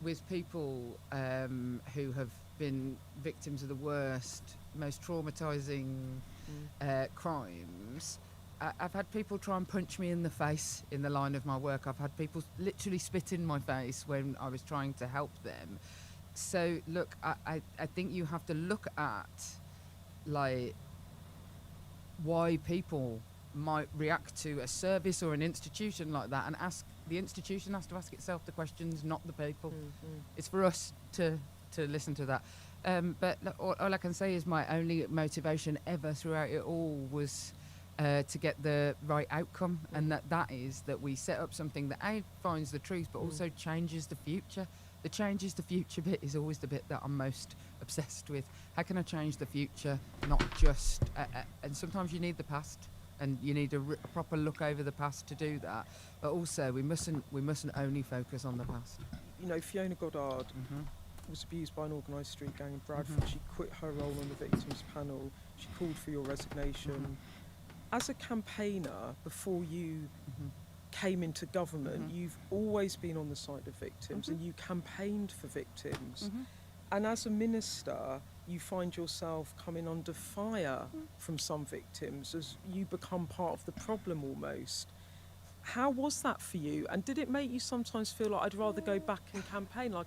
with people who have been victims of the worst, most traumatising crimes. I've had people try and punch me in the face in the line of my work. I've had people literally spit in my face when I was trying to help them. So, look, I think you have to look at, like, why people might react to a service or an institution like that, and the institution has to ask itself the questions, not the people. It's for us to listen to that. But all I can say is my only motivation ever throughout it all was to get the right outcome, and that is that we set up something that finds the truth but also changes the future. The changes the future bit is always the bit that I'm most obsessed with. How can I change the future, not just and sometimes you need the past, and you need a proper look over the past to do that. But also, we mustn't only focus on the past. You know, Fiona Goddard was abused by an organised street gang in Bradford. She quit her role on the victims panel. She called for your resignation. As a campaigner, before you came into government, you've always been on the side of victims, and you campaigned for victims. And as a minister, you find yourself coming under fire from some victims as you become part of the problem almost. How was that for you? And did it make you sometimes feel like I'd rather go back and campaign, like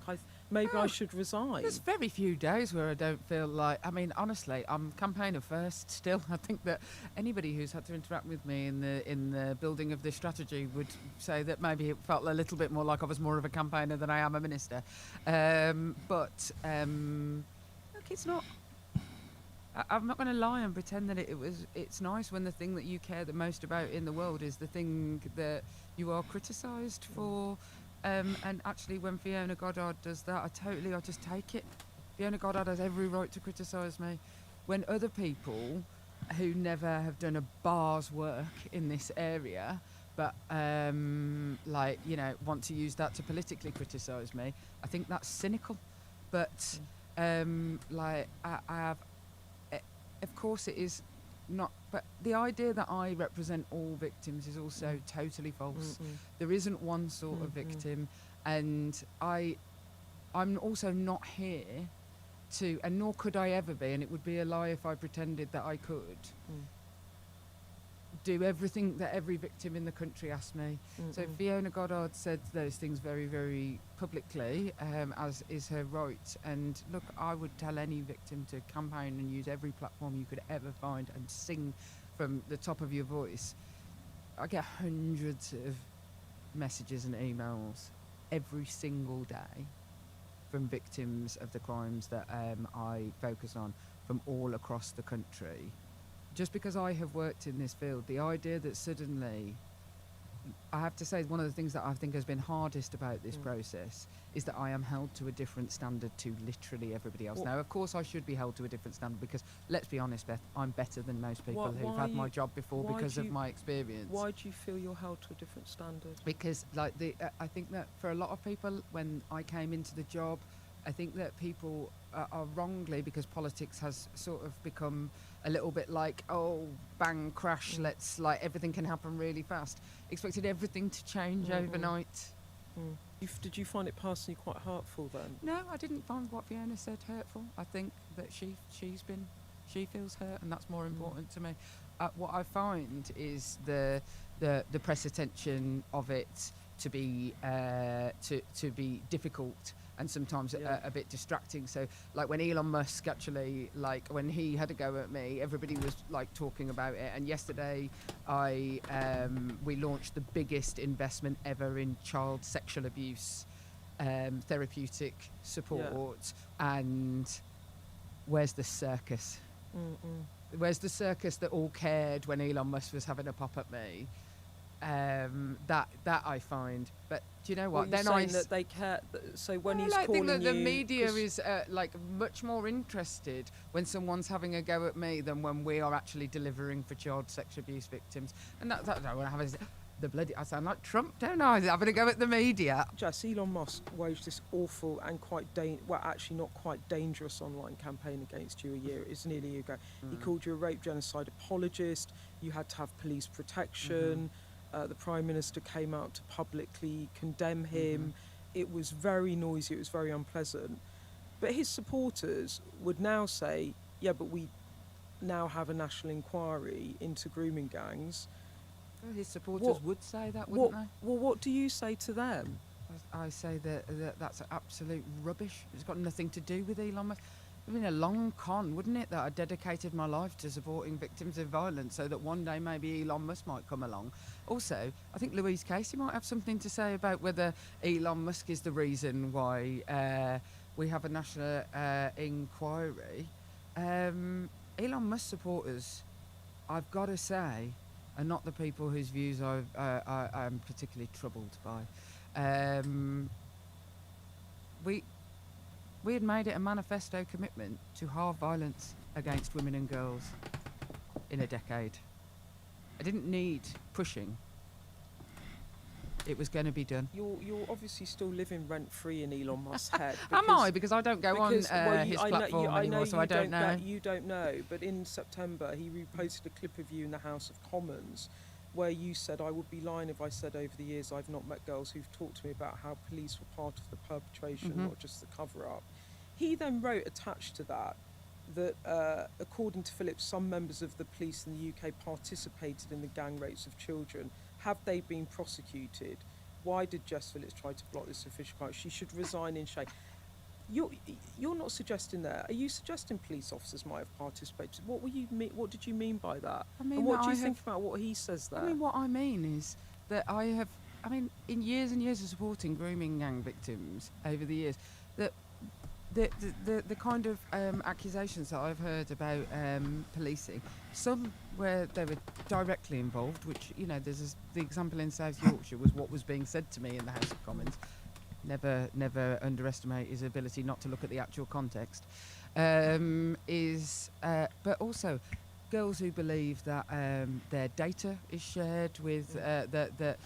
maybe I should resign? There's very few days where I don't feel like. I mean, honestly, I'm campaigner first. Still, I think that anybody who's had to interact with me in the building of this strategy would say that maybe it felt a little bit more like I was more of a campaigner than I am a minister. But look, it's not. I'm not going to lie and pretend that it's nice when the thing that you care the most about in the world is the thing that you are criticised for. And actually, when Fiona Goddard does that, I just take it. Fiona Goddard has every right to criticise me. When other people who never have done a bar's work in this area, but want to use that to politically criticise me, I think that's cynical. But I have. Of course it is not, but the idea that I represent all victims is also totally false. There isn't one sort of victim, and I'm also not here to, and nor could I ever be, and it would be a lie if I pretended that I could, do everything that every victim in the country asked me. So Fiona Goddard said those things very, very publicly, as is her right. And look, I would tell any victim to campaign and use every platform you could ever find and sing from the top of your voice. I get hundreds of messages and emails every single day from victims of the crimes that I focus on from all across the country. Just because I have worked in this field, the idea that suddenly, I have to say, one of the things that I think has been hardest about this process is that I am held to a different standard to literally everybody else. Now, of course, I should be held to a different standard because, let's be honest, Beth, I'm better than most people who've had my job before because of my experience. Why do you feel you're held to a different standard? Because, I think that for a lot of people, when I came into the job, I think that people are wrongly, because politics has sort of become a little bit like, oh, bang, crash, let's, everything can happen really fast. Expected everything to change overnight. Did you find it personally quite hurtful then? No, I didn't find what Fiona said hurtful. I think that she feels hurt, and that's more important to me. What I find is the press attention of it to be difficult and sometimes a bit distracting. So, like when Elon Musk actually, when he had a go at me, everybody was talking about it. And yesterday, we launched the biggest investment ever in child sexual abuse therapeutic support. And where's the circus? Where's the circus that all cared when Elon Musk was having a pop at me? That I find, but do you know what? Then saying that they care. So when he's calling think that you, the media is much more interested when someone's having a go at me than when we are actually delivering for child sex abuse victims. And that I want to have the bloody. I sound like Trump, don't I? Having a go at the media. Jess, Elon Musk waged this awful and actually not quite dangerous online campaign against you a year. It's nearly a year ago. He called you a rape genocide apologist. You had to have police protection. The Prime Minister came out to publicly condemn him. It was very noisy, it was very unpleasant. But his supporters would now say, yeah, but we now have a national inquiry into grooming gangs. Well, his supporters would say that, wouldn't they? Well, what do you say to them? I say that that's absolute rubbish. It's got nothing to do with Elon Musk. I mean, a long con, wouldn't it, that I dedicated my life to supporting victims of violence so that one day maybe Elon Musk might come along. Also, I think Louise Casey might have something to say about whether Elon Musk is the reason why we have a national inquiry. Elon Musk supporters, I've got to say, are not the people whose views I'm particularly troubled by. We had made it a manifesto commitment to halve violence against women and girls in a decade. I didn't need pushing. It was going to be done. You're obviously still living rent-free in Elon Musk's head. Am I? Because I don't go on his platform anymore, so I don't know. You don't know, but in September he reposted a clip of you in the House of Commons where you said, I would be lying if I said over the years I've not met girls who've talked to me about how police were part of the perpetration, not just the cover-up. He then wrote attached to that according to Phillips, some members of the police in the UK participated in the gang rapes of children, Have they been prosecuted? Why did Jess Phillips try to block this official crime? She should resign in shame. You're not suggesting that. Are you suggesting police officers might have participated? What were you mean? What did you mean by that? I mean, and what that do you I think have- about what he says there? I mean, what I mean is that in years and years of supporting grooming gang victims over the years, that the kind of accusations that I've heard about policing, some where they were directly involved, which, you know, the example in South Yorkshire was what was being said to me in the House of Commons. Never underestimate his ability not to look at the actual context. But also girls who believe that their data is shared with that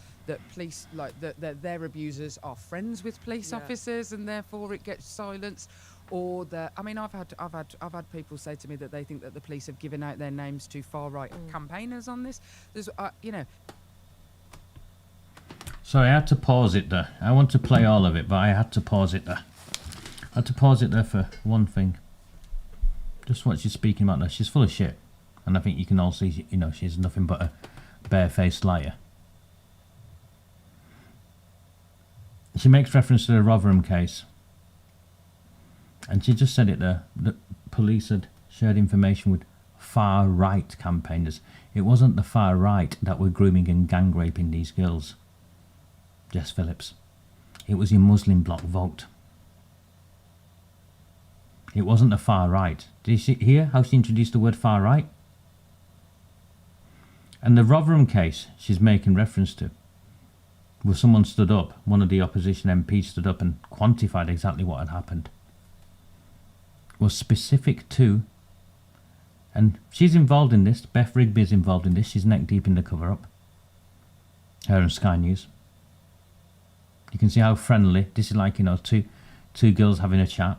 police, like that their abusers are friends with police officers and therefore it gets silenced. Or that, I mean, I've had people say to me that they think that the police have given out their names to far right campaigners on this. There's, you know. Sorry, I had to pause it there. I want to play all of it, but I had to pause it there. I had to pause it there for one thing. Just what she's speaking about there. She's full of shit. And I think you can all see, you know, she's nothing but a barefaced liar. She makes reference to the Rotherham case. And she just said it there, that police had shared information with far-right campaigners. It wasn't the far right that were grooming and gang raping these girls, Jess Phillips. It was your Muslim bloc vote. It wasn't the far right. Did you hear how she introduced the word far right? And the Rotherham case she's making reference to, where someone stood up, one of the opposition MPs stood up and quantified exactly what had happened, was specific to, and she's involved in this, Beth Rigby is involved in this, she's neck deep in the cover-up, her and Sky News. You can see how friendly, this is like, you know, two girls having a chat.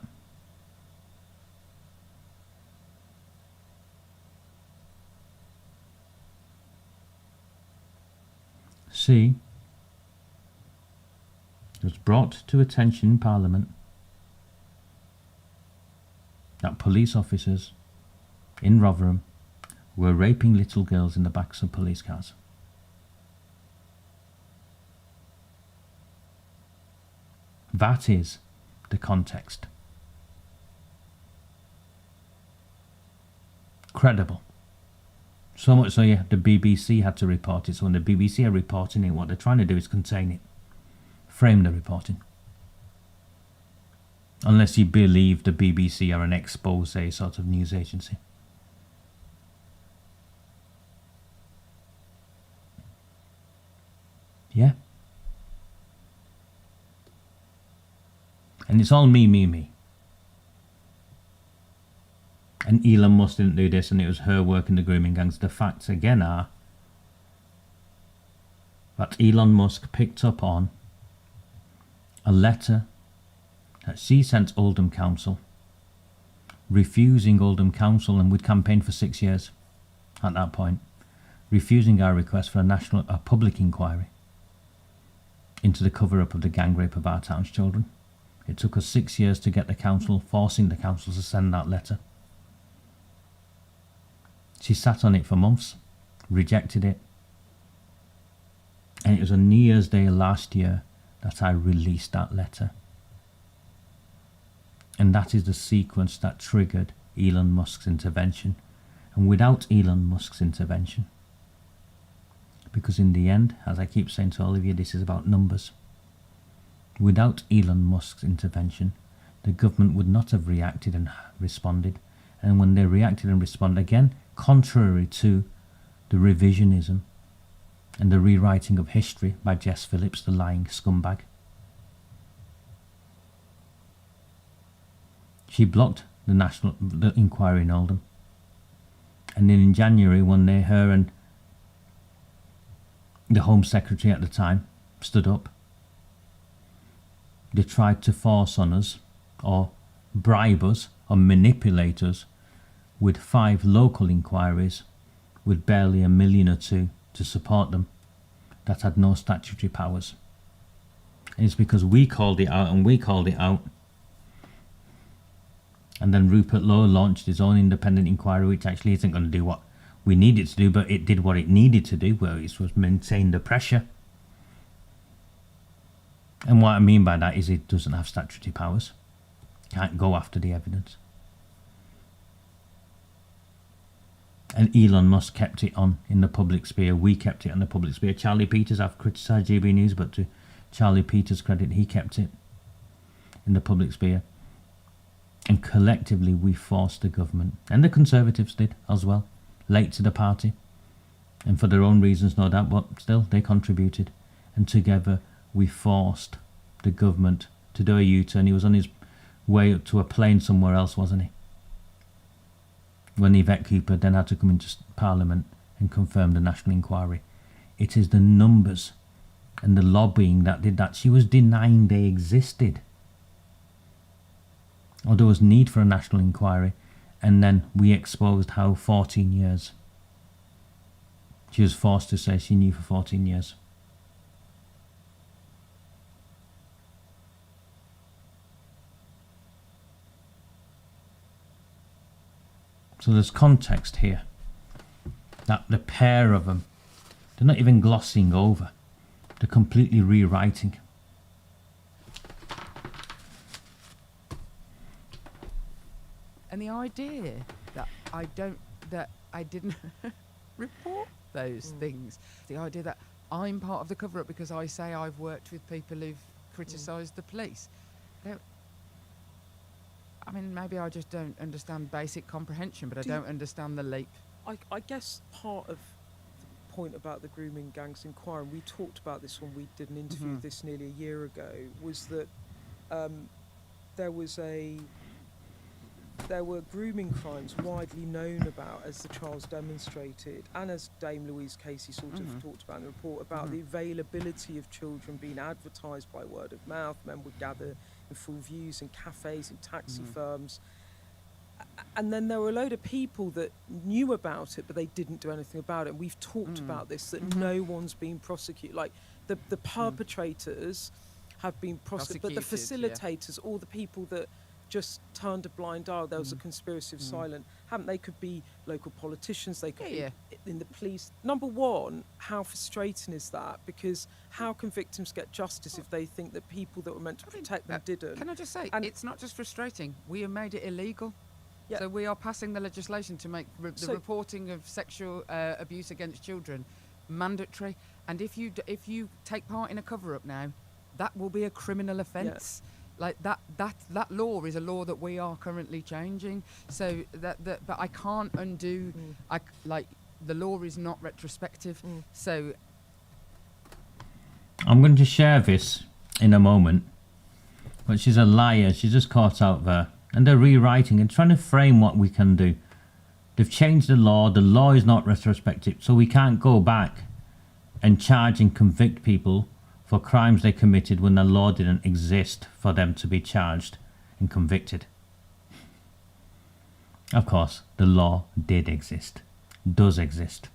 C was brought to attention in Parliament that police officers in Rotherham were raping little girls in the backs of police cars. That is the context. Credible. So much so, yeah, the BBC had to report it. So when the BBC are reporting it, what they're trying to do is contain it. Frame the reporting. Unless you believe the BBC are an expose sort of news agency. Yeah. And it's all me. And Elon Musk didn't do this and it was her working the grooming gangs. The facts again are that Elon Musk picked up on a letter that she sent Oldham Council, refusing Oldham Council, and we'd campaigned for 6 years at that point, refusing our request for a public inquiry into the cover-up of the gang rape of our town's children. It took us 6 years to get the council, forcing the council to send that letter. She sat on it for months, rejected it, and it was on New Year's Day last year that I released that letter. And that is the sequence that triggered Elon Musk's intervention. And without Elon Musk's intervention, because in the end, as I keep saying to all of you, this is about numbers. Without Elon Musk's intervention, the government would not have reacted and responded. And when they reacted and responded again, contrary to the revisionism and the rewriting of history by Jess Phillips, the lying scumbag, she blocked the inquiry in Oldham. And then in January, when her and the Home Secretary at the time stood up, they tried to force on us, or bribe us, or manipulate us with 5 local inquiries with barely $1 million or $2 million to support them that had no statutory powers. And it's because we called it out, and then Rupert Lowe launched his own independent inquiry, which actually isn't going to do what we need it to do, but it did what it needed to do, where it was maintain the pressure. And what I mean by that is it doesn't have statutory powers. Can't go after the evidence. And Elon Musk kept it on in the public sphere. We kept it on the public sphere. Charlie Peters, I've criticised GB News, but to Charlie Peters' credit, he kept it in the public sphere. And collectively we forced the government, and the Conservatives did as well, late to the party. And for their own reasons, no doubt, but still, they contributed. And together we forced the government to do a U-turn. He was on his way up to a plane somewhere else, wasn't he? When Yvette Cooper then had to come into Parliament and confirm the national inquiry. It is the numbers and the lobbying that did that. She was denying they existed. Or there was need for a national inquiry, and then we exposed how 14 years. She was forced to say she knew for 14 years. So there's context here that the pair of them, they're not even glossing over, they're completely rewriting. And the idea that I didn't report those things, the idea that I'm part of the cover-up because I say I've worked with people who've criticised the police. I mean, maybe I just don't understand basic comprehension, but I don't understand the leap. I guess part of the point about the grooming gangs inquiry, and we talked about this when we did an interview with this nearly a year ago, was that there were grooming crimes widely known about, as the trials demonstrated, and as Dame Louise Casey sort of talked about in the report, about the availability of children being advertised by word of mouth. Men would gather in full views in cafes, in taxi firms. And then there were a load of people that knew about it, but they didn't do anything about it. And we've talked about this, that no one's been prosecuted. Like, the perpetrators have been prosecuted, but the facilitators, all the people that just turned a blind eye, there was a conspiracy of silence, haven't they? Could be local politicians, they could be in the police. Number one, how frustrating is that? Because how can victims get justice if they think that people that were meant to protect them didn't? Can I just say, And it's not just frustrating, we have made it illegal. Yeah. So we are passing the legislation to make the reporting of sexual abuse against children mandatory. And if you take part in a cover-up now, that will be a criminal offence. Like that law is a law that we are currently changing. So but I can't undo. The law is not retrospective. So I'm going to share this in a moment, but she's a liar. She's just caught out there, and they're rewriting and trying to frame what we can do. They've changed the law. The law is not retrospective, so we can't go back and charge and convict people for crimes they committed when the law didn't exist for them to be charged and convicted. Of course, the law did exist, does exist.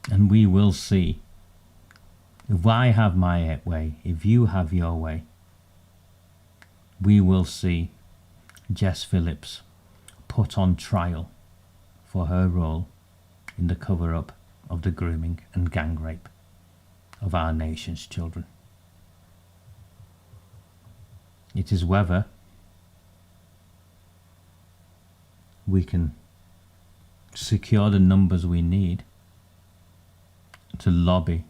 And we will see. If I have my way, if you have your way, we will see Jess Phillips put on trial for her role in the cover-up of the grooming and gang rape of our nation's children. It is whether we can secure the numbers we need to lobby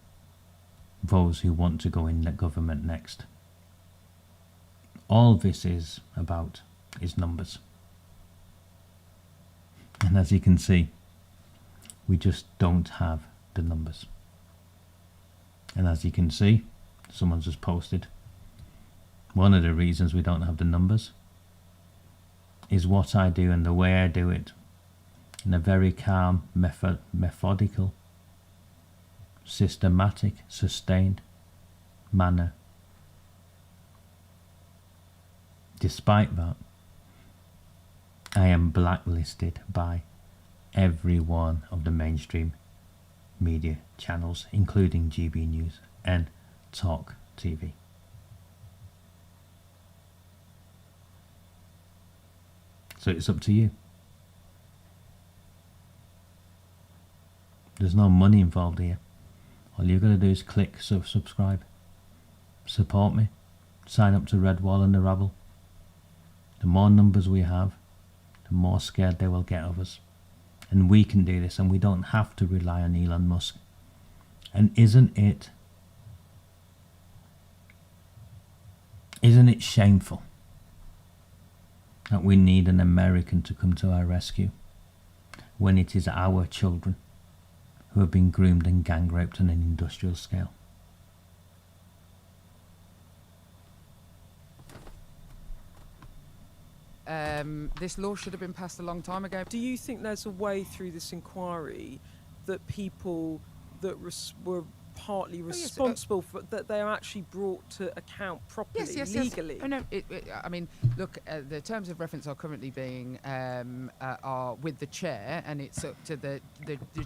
those who want to go in the government next. All this is about is numbers. And as you can see, we just don't have the numbers. And as you can see, someone's just posted, one of the reasons we don't have the numbers is what I do and the way I do it, in a very calm, methodical, systematic, sustained manner. Despite that, I am blacklisted by every one of the mainstream media channels, including GB News and Talk TV. So it's up to you. There's no money involved here. All you've got to do is click subscribe. Support me. Sign up to Redwall and the Rabble. The more numbers we have, the more scared they will get of us. And we can do this, and we don't have to rely on Elon Musk. And isn't it shameful that we need an American to come to our rescue when it is our children who have been groomed and gang raped on an industrial scale? This law should have been passed a long time ago. Do you think there's a way through this inquiry that people that were partly responsible for that they are actually brought to account properly, legally? Yes. Oh, no, I mean, look, the terms of reference are currently being are with the chair, and it's up to the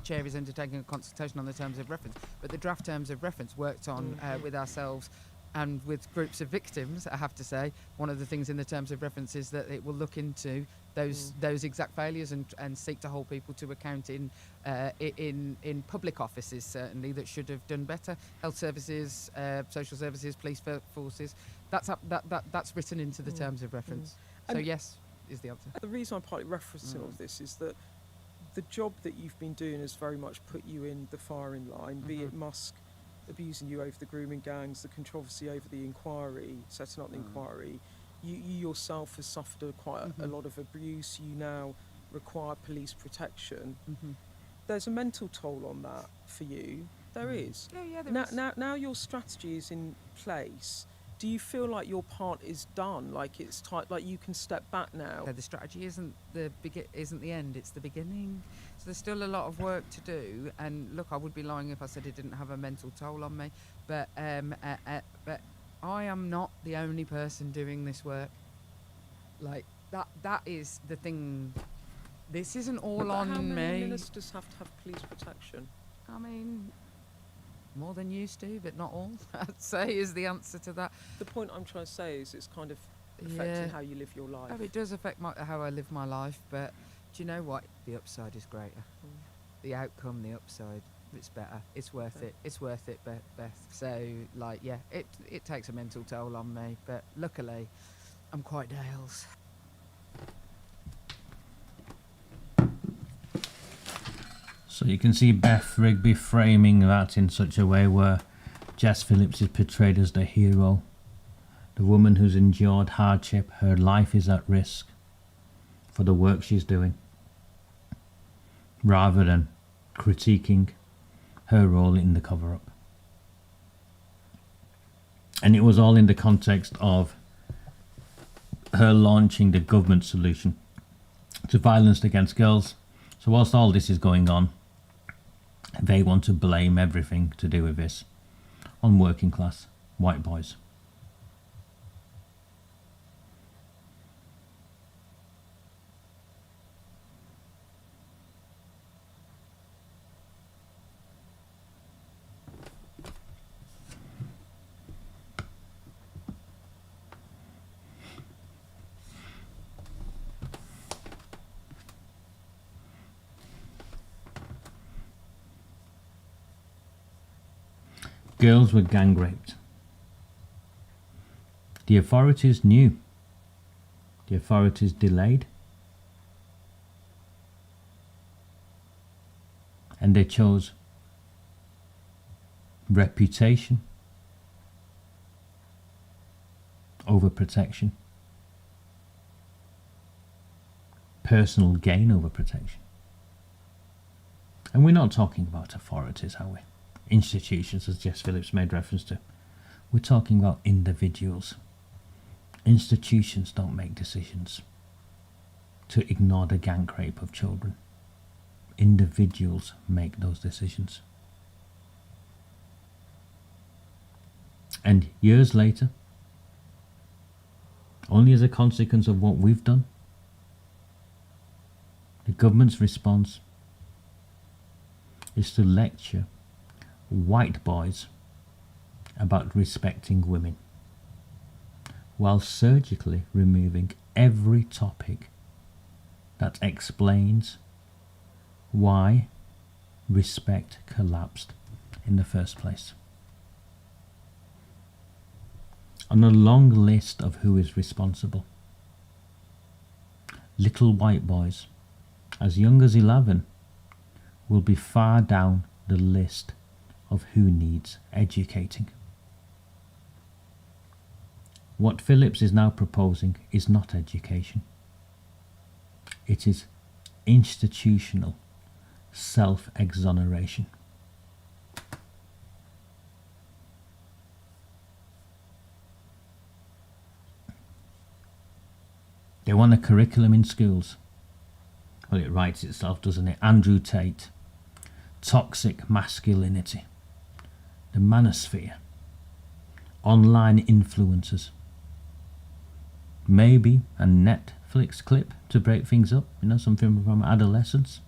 chair is undertaking a consultation on the terms of reference. But the draft terms of reference worked on with ourselves and with groups of victims. I have to say, one of the things in the terms of reference is that it will look into those exact failures and seek to hold people to account in public offices, certainly, that should have done better. Health services, social services, police forces. That's written into the terms of reference. So yes is the answer. The reason I'm partly referencing all of this is that the job that you've been doing has very much put you in the firing line, be it Musk abusing you over the grooming gangs, the controversy over the inquiry, setting up the inquiry. You yourself have suffered quite a lot of abuse. You now require police protection. There's a mental toll on that for you. There is. Yeah, there is. Now your strategy is in place. Do you feel like your part is done? Like it's like you can step back now? The strategy isn't the end; it's the beginning. So there's still a lot of work to do. And look, I would be lying if I said it didn't have a mental toll on me. But I am not the only person doing this work. Like that is the thing. This isn't all on how me. many ministers have to have police protection? I mean, more than used to, but not all, I'd say, is the answer to that. The point I'm trying to say is it's kind of affecting how you live your life. Oh, it does affect how I live my life, but do you know what? The upside is greater. The outcome, the upside, it's better. It's worth it. It's worth it, Beth. So, like, yeah, it takes a mental toll on me, but luckily, I'm quite Dales. So you can see Beth Rigby framing that in such a way where Jess Phillips is portrayed as the hero, the woman who's endured hardship, her life is at risk for the work she's doing, rather than critiquing her role in the cover-up. And it was all in the context of her launching the government solution to violence against girls. So whilst all this is going on, they want to blame everything to do with this on working class white boys. Girls were gang raped. The authorities knew. The authorities delayed. And they chose reputation over protection. Personal gain over protection. And we're not talking about authorities, are we? Institutions, as Jess Phillips made reference to. We're talking about individuals. Institutions don't make decisions to ignore the gang rape of children. Individuals make those decisions. And years later, only as a consequence of what we've done, the government's response is to lecture white boys about respecting women, while surgically removing every topic that explains why respect collapsed in the first place. On a long list of who is responsible, little white boys as young as 11 will be far down the list of who needs educating. What Phillips is now proposing is not education. It is institutional self-exoneration. They want a curriculum in schools. Well, it writes itself, doesn't it? Andrew Tate, toxic masculinity, the manosphere, online influencers, maybe a Netflix clip to break things up, something from adolescence.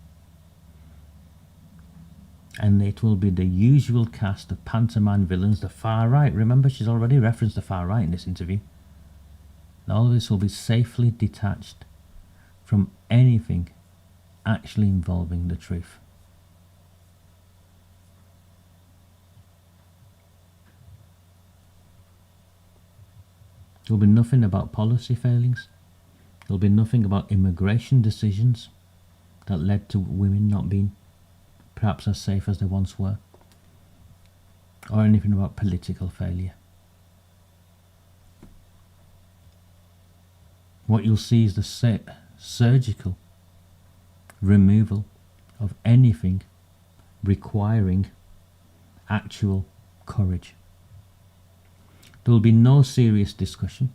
And it will be the usual cast of pantomime villains, the far right. Remember, she's already referenced the far right in this interview. And all of this will be safely detached from anything actually involving the truth. There'll be nothing about policy failings. There'll be nothing about immigration decisions that led to women not being perhaps as safe as they once were, or anything about political failure. What you'll see is the surgical removal of anything requiring actual courage. There will be no serious discussion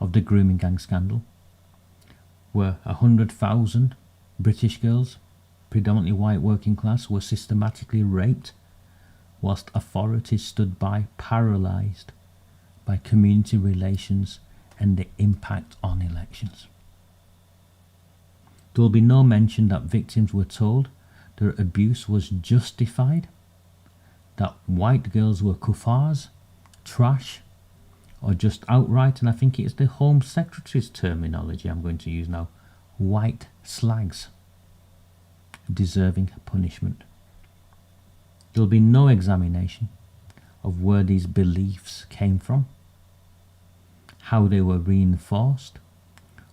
of the grooming gang scandal, where 100,000 British girls, predominantly white working class, were systematically raped, whilst authorities stood by, paralysed by community relations and the impact on elections. There will be no mention that victims were told their abuse was justified, that white girls were kuffars, trash, or just outright, and I think it's the Home Secretary's terminology I'm going to use now, white slags, deserving punishment. There will be no examination of where these beliefs came from, how they were reinforced,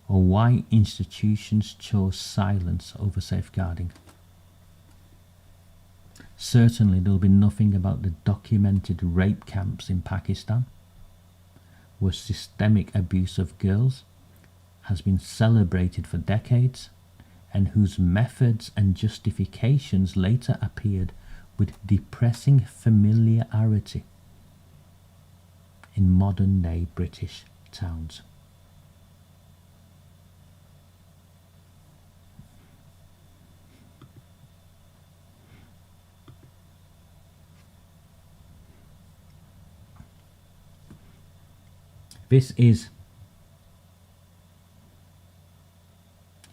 or why institutions chose silence over safeguarding. Certainly there will be nothing about the documented rape camps in Pakistan, where systemic abuse of girls has been celebrated for decades, and whose methods and justifications later appeared with depressing familiarity in modern-day British towns. This is,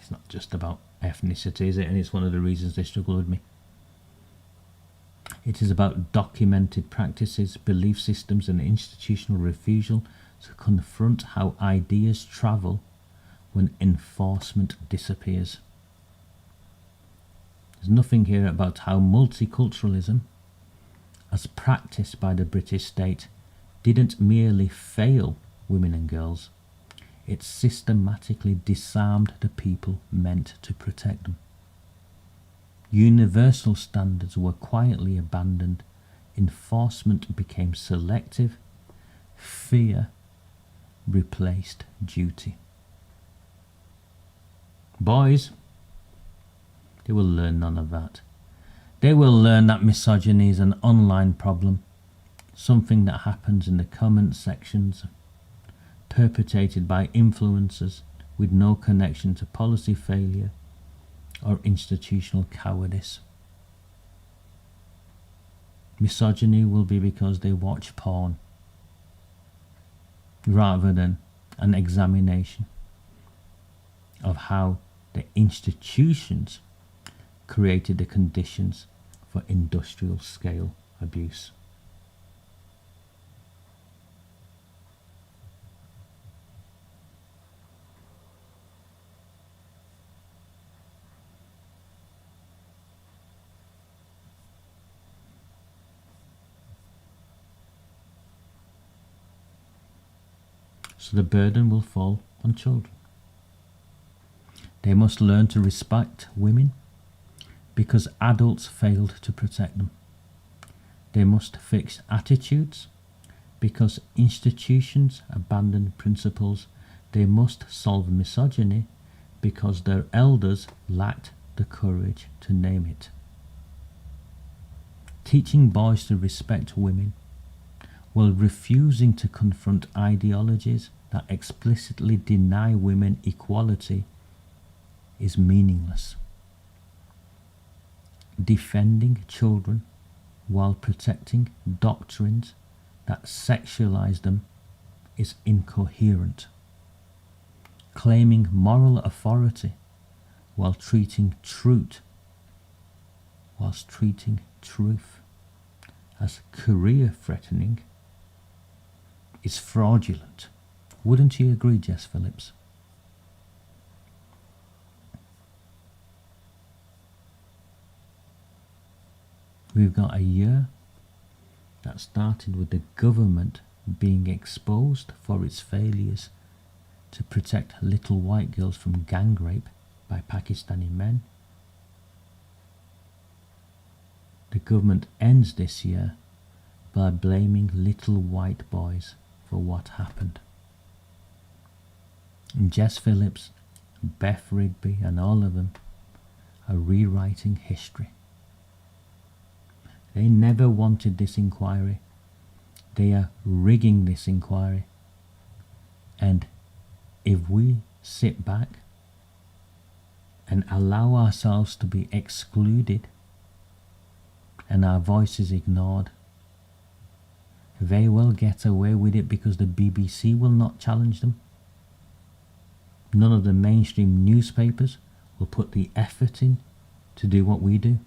it's not just about ethnicity, is it? And it's one of the reasons they struggle with me. It is about documented practices, belief systems and institutional refusal to confront how ideas travel when enforcement disappears. There's nothing here about how multiculturalism, as practiced by the British state, didn't merely fail women and girls, it systematically disarmed the people meant to protect them. Universal standards were quietly abandoned, enforcement became selective, fear replaced duty. Boys, they will learn none of that. They will learn that misogyny is an online problem, something that happens in the comment sections, perpetrated by influencers with no connection to policy failure or institutional cowardice. Misogyny will be because they watch porn, rather than an examination of how the institutions created the conditions for industrial scale abuse. So the burden will fall on children. They must learn to respect women because adults failed to protect them. They must fix attitudes because institutions abandon principles. They must solve misogyny because their elders lacked the courage to name it. Teaching boys to respect women while refusing to confront ideologies that explicitly deny women equality is meaningless. Defending children while protecting doctrines that sexualize them is incoherent. Claiming moral authority whilst treating truth as career threatening is fraudulent. Wouldn't you agree, Jess Phillips? We've got a year that started with the government being exposed for its failures to protect little white girls from gang rape by Pakistani men. The government ends this year by blaming little white boys for what happened. And Jess Phillips, Beth Rigby and all of them are rewriting history. They never wanted this inquiry. They are rigging this inquiry. And if we sit back and allow ourselves to be excluded and our voices ignored, they will get away with it because the BBC will not challenge them. None of the mainstream newspapers will put the effort in to do what we do.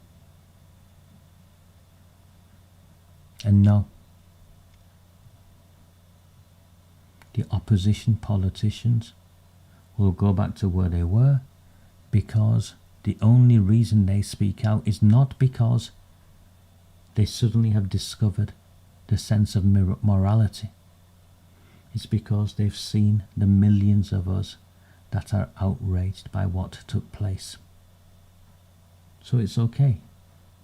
And no, the opposition politicians will go back to where they were because the only reason they speak out is not because they suddenly have discovered the sense of morality. It's because they've seen the millions of us that are outraged by what took place. So it's okay.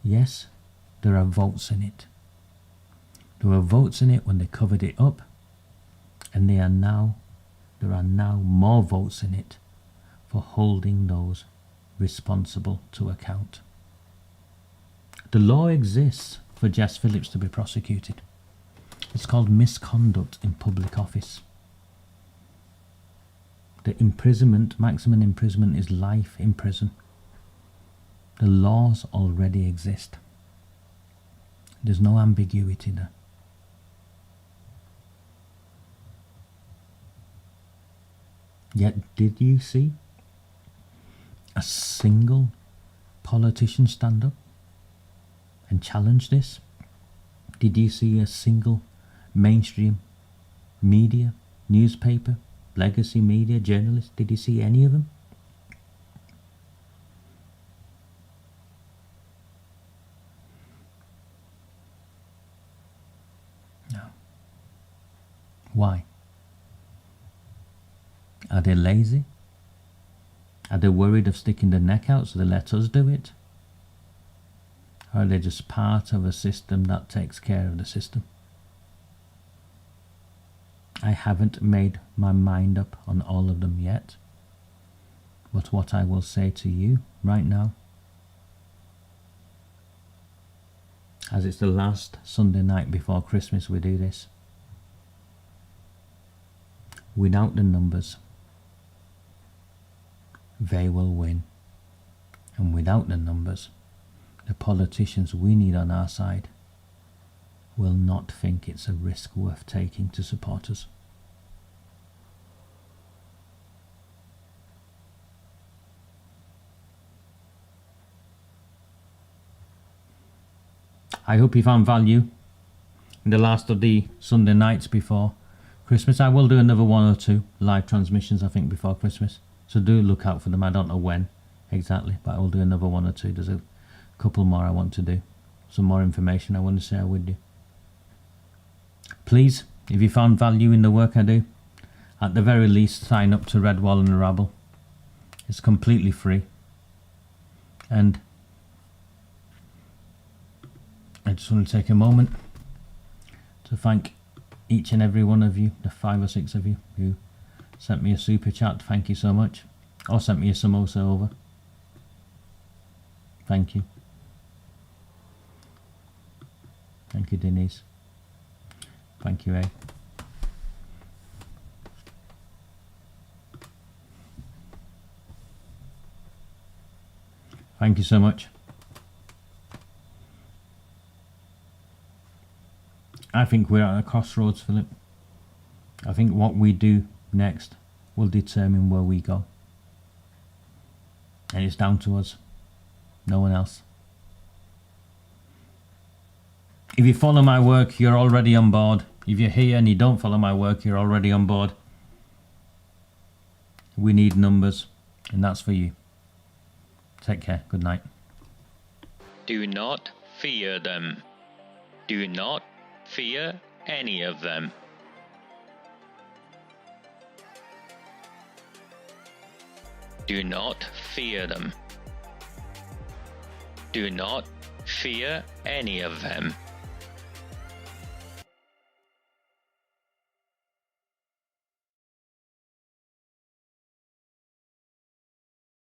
Yes, there are votes in it. There were votes in it when they covered it up, and there are now more votes in it for holding those responsible to account. The law exists for Jess Phillips to be prosecuted. It's called misconduct in public office. The imprisonment, maximum imprisonment, is life in prison. The laws already exist. There's no ambiguity there. Yet, did you see a single politician stand up and challenge this? Did you see a single mainstream media, newspaper, legacy media, journalist? Did you see any of them? No. Why? Are they lazy? Are they worried of sticking their neck out so they let us do it? Or are they just part of a system that takes care of the system? I haven't made my mind up on all of them yet. But what I will say to you right now, as it's the last Sunday night before Christmas we do this, without the numbers, they will win. And without the numbers, the politicians we need on our side will not think it's a risk worth taking to support us. I hope you found value in the last of the Sunday nights before Christmas. I will do another one or two live transmissions, I think, before Christmas. So do look out for them. I don't know when exactly, but I will do another one or two. There's a couple more I want to do. Some more information I want to share with you. Please, if you found value in the work I do, at the very least, sign up to Redwall and Rabble. It's completely free. And I just want to take a moment to thank each and every one of you, the 5 or 6 of you who sent me a super chat. Thank you so much. Or sent me a samosa over. Thank you. Thank you, Denise. Thank you, A. Thank you so much. I think we're at a crossroads, Philip. I think what we do next will determine where we go. And it's down to us. No one else. If you follow my work, you're already on board. If you're here and you don't follow my work, you're already on board. We need numbers, and that's for you. Take care. Good night. Do not fear them. Do not fear any of them. Do not fear them. Do not fear any of them.